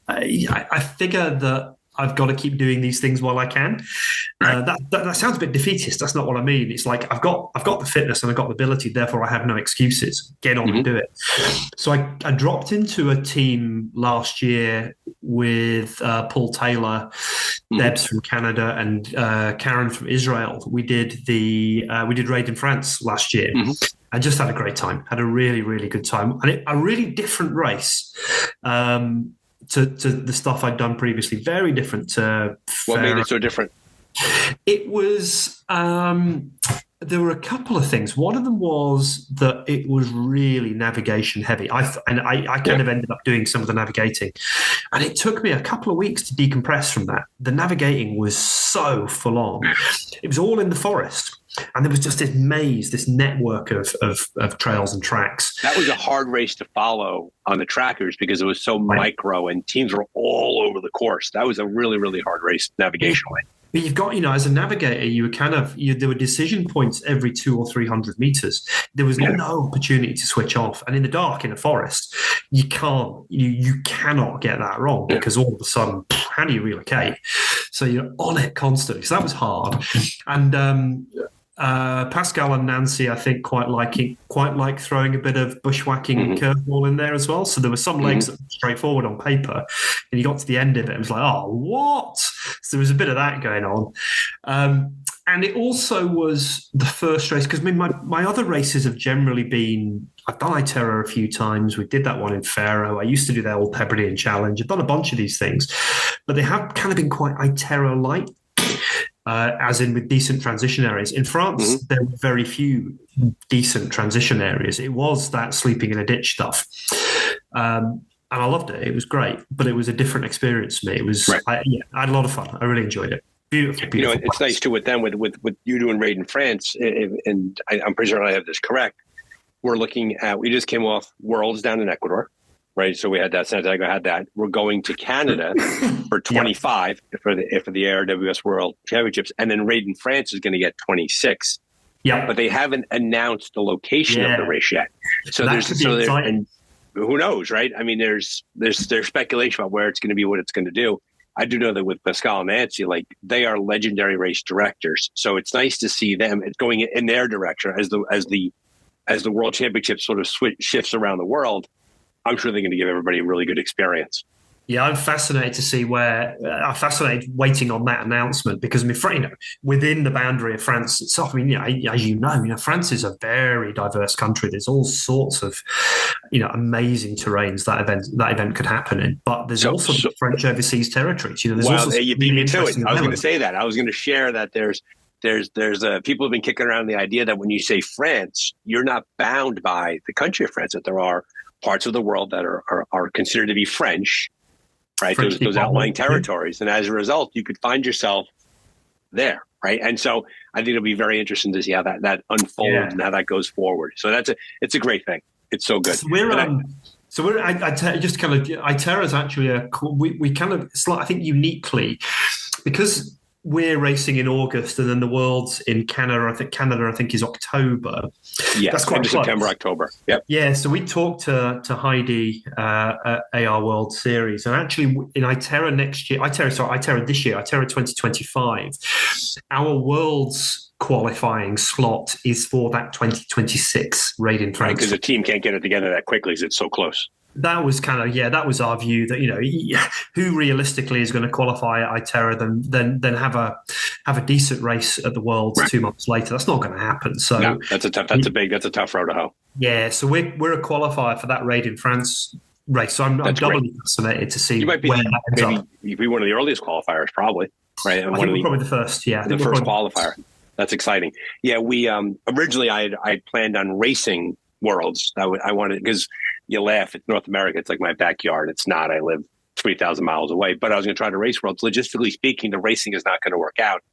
I figure that I've got to keep doing these things while I can. That sounds a bit defeatist. That's not what I mean. It's like I've got the fitness and I've got the ability, therefore I have no excuses. Get on and do it. So I dropped into a team last year with Paul Taylor, Debs from Canada, and Karen from Israel. We did Raid in France last year. I just had a great time. Had a really, really good time, and a really different race. To the stuff I'd done previously. Very different to... What made it so different? It was... there were a couple of things. One of them was that it was really navigation heavy. I kind of ended up doing some of the navigating. And it took me a couple of weeks to decompress from that. The navigating was so full on. It was all in the forest. And there was just this maze, this network of trails and tracks. That was a hard race to follow on the trackers because it was so micro and teams were all over the course. That was a really, really hard race navigationally. But you've got, as a navigator, there were decision points every 200 or 300 meters. There was no opportunity to switch off. And in the dark, in a forest, you cannot get that wrong because all of a sudden, how do you relocate? So you're on it constantly. So that was hard. And Pascal and Nancy, I think, quite like throwing a bit of bushwhacking curveball in there as well. So there were some legs that were straightforward on paper, and you got to the end of it, it was like, oh, what? So there was a bit of that going on. And it also was the first race, because I mean, my other races have generally been, I've done ITERA a few times. We did that one in Faro. I used to do the Old Hebridean Challenge. I've done a bunch of these things, but they have kind of been quite ITERA light, as in with decent transition areas. In France, there were very few decent transition areas. It was that sleeping in a ditch stuff. And I loved it. It was great, but it was a different experience for me. It was, I had a lot of fun. I really enjoyed it. Beautiful. It's nice too with them, with you doing raid in France, and I'm pretty sure I have this correct. We're looking at, we just came off Worlds down in Ecuador, right? So we had that, Santiago had that. We're going to Canada for 25 for the ARWS World Championships, and then raid in France is going to get 26. Yeah, but they haven't announced the location of the race yet. So and who knows, right? I mean, there's speculation about where it's going to be, what it's going to do. I do know that with Pascal and Nancy, like, they are legendary race directors. So it's nice to see them going in their direction as the World Championship sort of shifts around the world. I'm sure they're going to give everybody a really good experience. Yeah, I'm fascinated to see I'm fascinated waiting on that announcement, because I mean, within the boundary of France itself, I mean, as you know, France is a very diverse country. There's all sorts of, amazing terrains that event could happen in. But there's also French overseas territories. You beat me to it. I was going to say that. I was going to share that there's people have been kicking around the idea that when you say France, you're not bound by the country of France, that there are parts of the world that are considered to be French. Right, those outlying territories, and as a result, you could find yourself there, right? And so, I think it'll be very interesting to see how that unfolds and how that goes forward. So it's a great thing. It's so good. So just kind of ITERA is actually we kind of, I think, uniquely, because we're racing in August, and then the World's in Canada. I think is October. Yeah, that's quite close. September, October. Yep. Yeah, so we talked to Heidi at AR World Series, and actually in ITERA this year, ITERA 2025, our World's qualifying slot is for that 2026 raid in France. Right, because the team can't get it together that quickly because it's so close. That was that was our view, that who realistically is going to qualify at ITERA then have a decent race at the Worlds 2 months later. That's not going to happen. So no, that's a tough road to hoe. Yeah, so we're a qualifier for that raid in France race. So I'm doubly fascinated to see where that ends up. You'd be one of the earliest qualifiers, probably, right? I think we're probably the first. Yeah, the first qualifier. That's exciting. Yeah, we originally I planned on racing Worlds. I wanted, because you laugh, it's North America. It's like my backyard. It's not. I live 3,000 miles away. But I was going to try to race Worlds. Logistically speaking, the racing is not going to work out.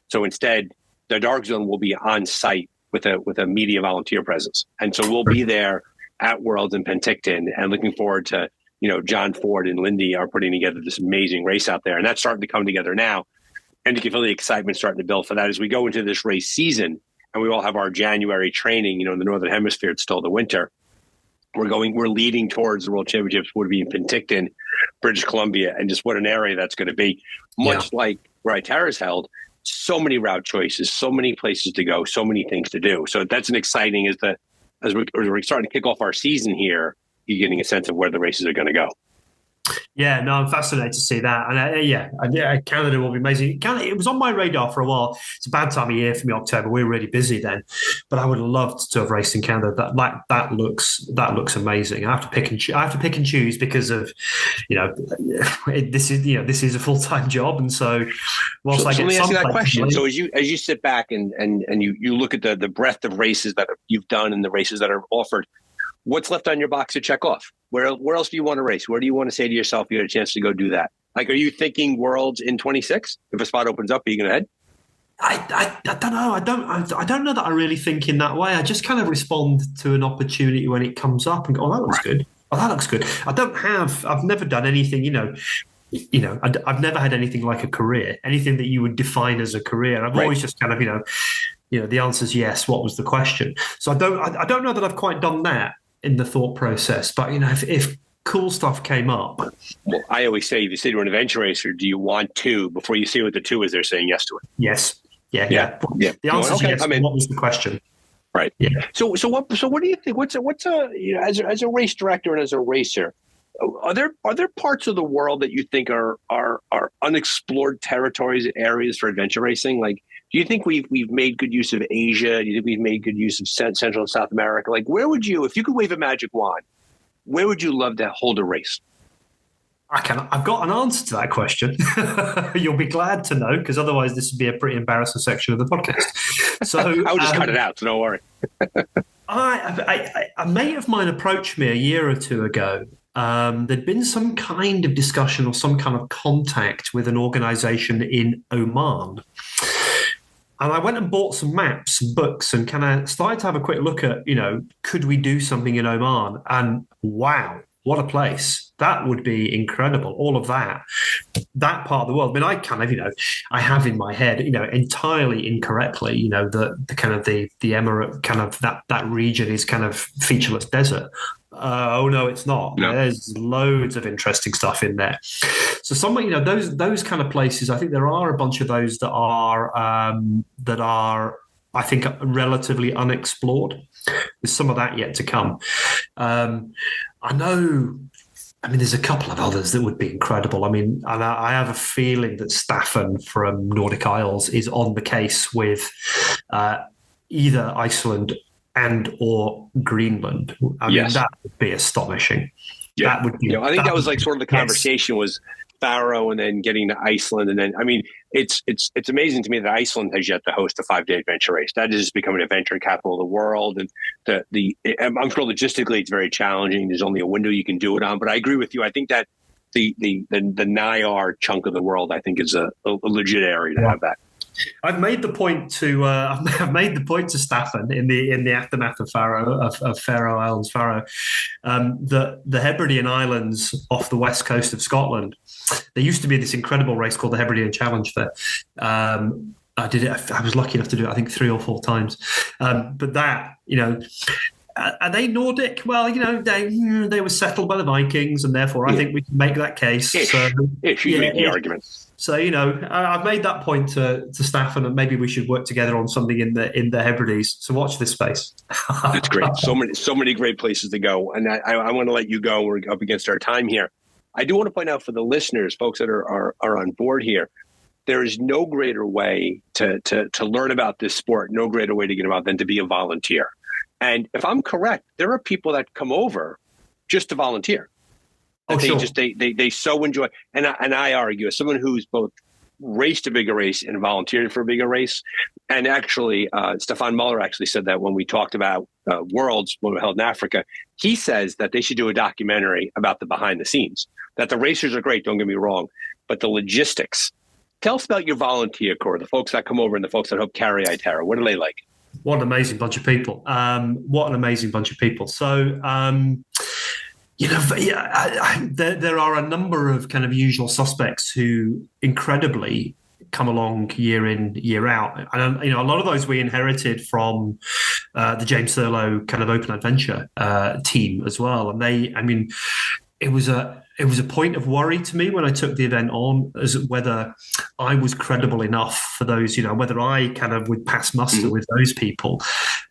So instead, the Dark Zone will be on site with a media volunteer presence, and so we'll be there at Worlds in Penticton, and looking forward to, John Ford and Lindy are putting together this amazing race out there, and that's starting to come together now. And you can feel the excitement starting to build for that as we go into this race season, and we all have our January training. In the Northern Hemisphere, it's still the winter. We're leading towards the World Championships, would be in Penticton, British Columbia, and just what an area that's going to be. Much like where ITERA is held, so many route choices, so many places to go, so many things to do. So that's an exciting, as we're starting to kick off our season here, you're getting a sense of where the races are going to go. Yeah, no, I'm fascinated to see that. And Canada will be amazing. It was on my radar for a while. It's a bad time of year for me, October. We're really busy then, but I would have loved to have raced in Canada. That looks amazing. I have to pick and choose because of, this is a full-time job, and so whilst I get, let me ask you that question. So as you sit back and you look at the breadth of races that you've done and the races that are offered, what's left on your box to check off? Where else do you want to race? Where do you want to say to yourself, you had a chance to go do that? Like, are you thinking Worlds in 26? If a spot opens up, are you going to head? I don't know. I don't know that I really think in that way. I just kind of respond to an opportunity when it comes up and go, oh, that looks good. Oh, that looks good. I've never done anything, I've never had anything like a career, anything that you would define as a career. I've always just kind of, the answer is yes. What was the question? So I don't know that I've quite done that in the thought process, but if cool stuff came up. Well, I always say, if you say to an adventure racer, do you want to, before you see what the two is, they're saying yes to it. Yes. Yeah. The answer is yes. What was the question? Right. Yeah. So what do you think? What's as a race director and as a racer, are there parts of the world that you think are unexplored territories, areas for adventure racing? Like, you think we've made good use of Asia? Do you think we've made good use of Central and South America? Like, where would you, if you could wave a magic wand, where would you love to hold a race? I've got an answer to that question. You'll be glad to know, because otherwise this would be a pretty embarrassing section of the podcast. So I would just cut it out, so don't worry. A mate of mine approached me a year or two ago. There'd been some kind of discussion or some kind of contact with an organization in Oman. And I went and bought some maps and books and kind of started to have a quick look at, could we do something in Oman? And wow, what a place. That would be incredible. All of that part of the world. I mean, I kind of, I have in my head, entirely incorrectly, the kind of the Emirate kind of that region is kind of featureless desert. Oh no, it's not. No. There's loads of interesting stuff in there. So some, those kind of places, I think there are a bunch of those that are, I think, relatively unexplored. There's some of that yet to come. There's a couple of others that would be incredible. And I have a feeling that Staffan from Nordic Isles is on the case with either Iceland and or Greenland. Yes. That would be astonishing. Yeah. That would be. I think that was like sort of the conversation was Faroe and then getting to Iceland. And then, it's amazing to me that Iceland has yet to host a 5-day adventure race. That is just becoming an adventure capital of the world. And I'm sure logistically it's very challenging. There's only a window you can do it on. But I agree with you. I think that the NIAR chunk of the world, I think, is a legit area to have that. I've made the point to Staffan in the aftermath of Faroe Islands, the Hebridean Islands off the west coast of Scotland. There used to be this incredible race called the Hebridean Challenge there. I did it. I was lucky enough to do it, I think, 3 or 4 times. But that, are they Nordic? Well, they were settled by the Vikings, and therefore I think we can make that case. You make the argument. So, I've made that point to Staffan, and maybe we should work together on something in the Hebrides. So watch this space. That's great. So many great places to go. And I want to let you go. We're up against our time here. I do want to point out for the listeners, folks that are on board here, there is no greater way to learn about this sport, no greater way to get involved than to be a volunteer. And if I'm correct, there are people that come over just to volunteer. Sure. They so enjoy, and I argue as someone who's both raced a bigger race and volunteered for a bigger race, and actually Stefan Muller actually said that when we talked about Worlds when we were held in Africa, he says that they should do a documentary about the behind the scenes. That the racers are great, don't get me wrong, but the logistics. Tell us about your volunteer corps, the folks that come over and the folks that help carry ITERA. What are they like? What an amazing bunch of people! So. There are a number of kind of usual suspects who incredibly come along year in, year out. And, a lot of those we inherited from the James Thurlow kind of open adventure team as well. And it was a point of worry to me when I took the event on as whether I was credible enough for those, whether I kind of would pass muster with those people,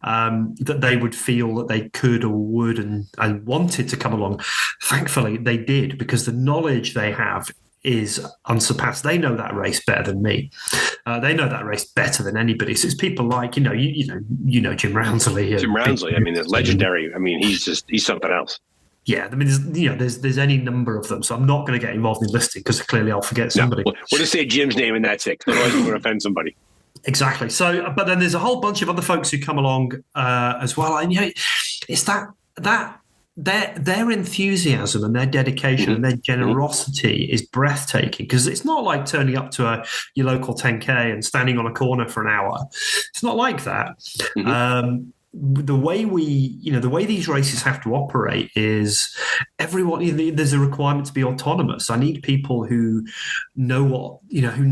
that they would feel that they could or would and wanted to come along. Thankfully, they did, because the knowledge they have is unsurpassed. They know that race better than me. They know that race better than anybody. So it's people like, Jim Rounsley. Jim Rounsley, is legendary. He's something else. Yeah, there's any number of them, so I'm not going to get involved in listing because clearly I'll forget somebody. No, we'll just say Jim's name and that's it. Otherwise, we're going to offend somebody. Exactly. So, but then there's a whole bunch of other folks who come along as well, and it's that their enthusiasm and their dedication and their generosity is breathtaking, because it's not like turning up to your local 10K and standing on a corner for an hour. It's not like that. The way these races have to operate is everyone. There's a requirement to be autonomous. I need people who know who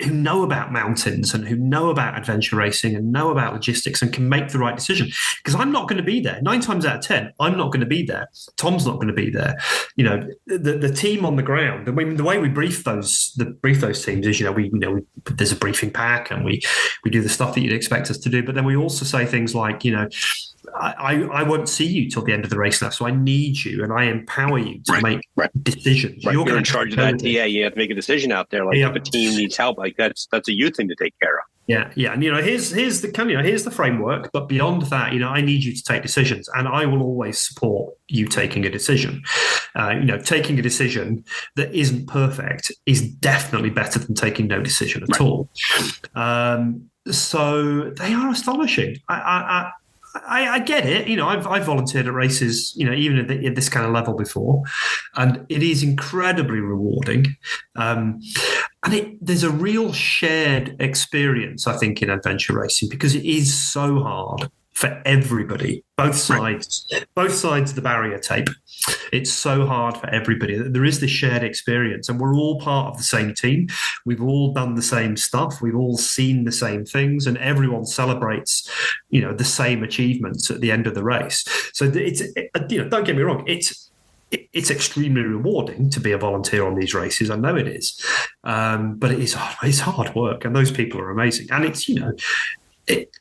know about mountains and who know about adventure racing and know about logistics and can make the right decision. Because I'm not going to be there. 9 times out of 10, I'm not going to be there. Tom's not going to be there. The team on the ground. The way we brief those teams is, there's a briefing pack and we do the stuff that you'd expect us to do. But then we also say things like, I won't see you till the end of the race now, so I need you and I empower you to make decisions. Right. You're in charge of that. Yeah, You have to make a decision out there. Like if a team needs help, like that's a you thing to take care of. Yeah. And here's the framework, but beyond that, I need you to take decisions, and I will always support you taking a decision. Taking a decision that isn't perfect is definitely better than taking no decision at all. So they are astonishing. I get it. I've volunteered at races, even at this kind of level before, and it is incredibly rewarding. And there's a real shared experience, I think, in adventure racing, because it is so hard for everybody, both sides of the barrier tape. It's so hard for everybody. There is this shared experience, and we're all part of the same team. We've all done the same stuff. We've all seen the same things, and everyone celebrates, the same achievements at the end of the race. So don't get me wrong. It's extremely rewarding to be a volunteer on these races. I know it is, but it's hard work, and those people are amazing. And it's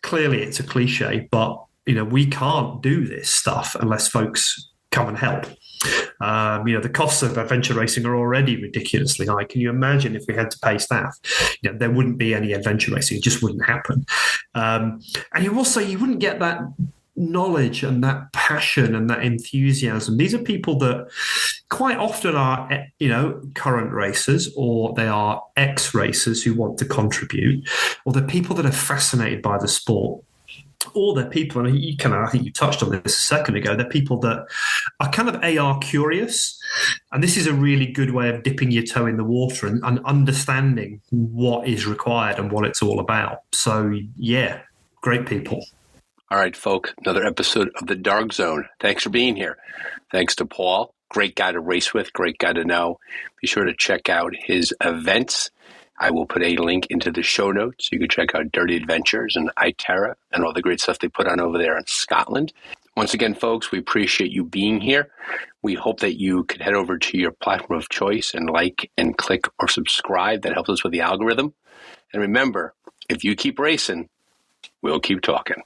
clearly it's a cliche, but we can't do this stuff unless folks come and help. The costs of adventure racing are already ridiculously high. Can you imagine if we had to pay staff? There wouldn't be any adventure racing. It just wouldn't happen. And you wouldn't get that knowledge and that passion and that enthusiasm. These are people that quite often are, current racers, or they are ex-racers who want to contribute, or they're people that are fascinated by the sport. Or they're people, and I think you touched on this a second ago, they're people that are kind of AR curious. And this is a really good way of dipping your toe in the water and understanding what is required and what it's all about. So, yeah, great people. All right, folks, another episode of The Dark Zone. Thanks for being here. Thanks to Paul. Great guy to race with, great guy to know. Be sure to check out his events. I will put a link into the show notes. You can check out Durty Adventures and ITERA and all the great stuff they put on over there in Scotland. Once again, folks, we appreciate you being here. We hope that you could head over to your platform of choice and like and click or subscribe. That helps us with the algorithm. And remember, if you keep racing, we'll keep talking.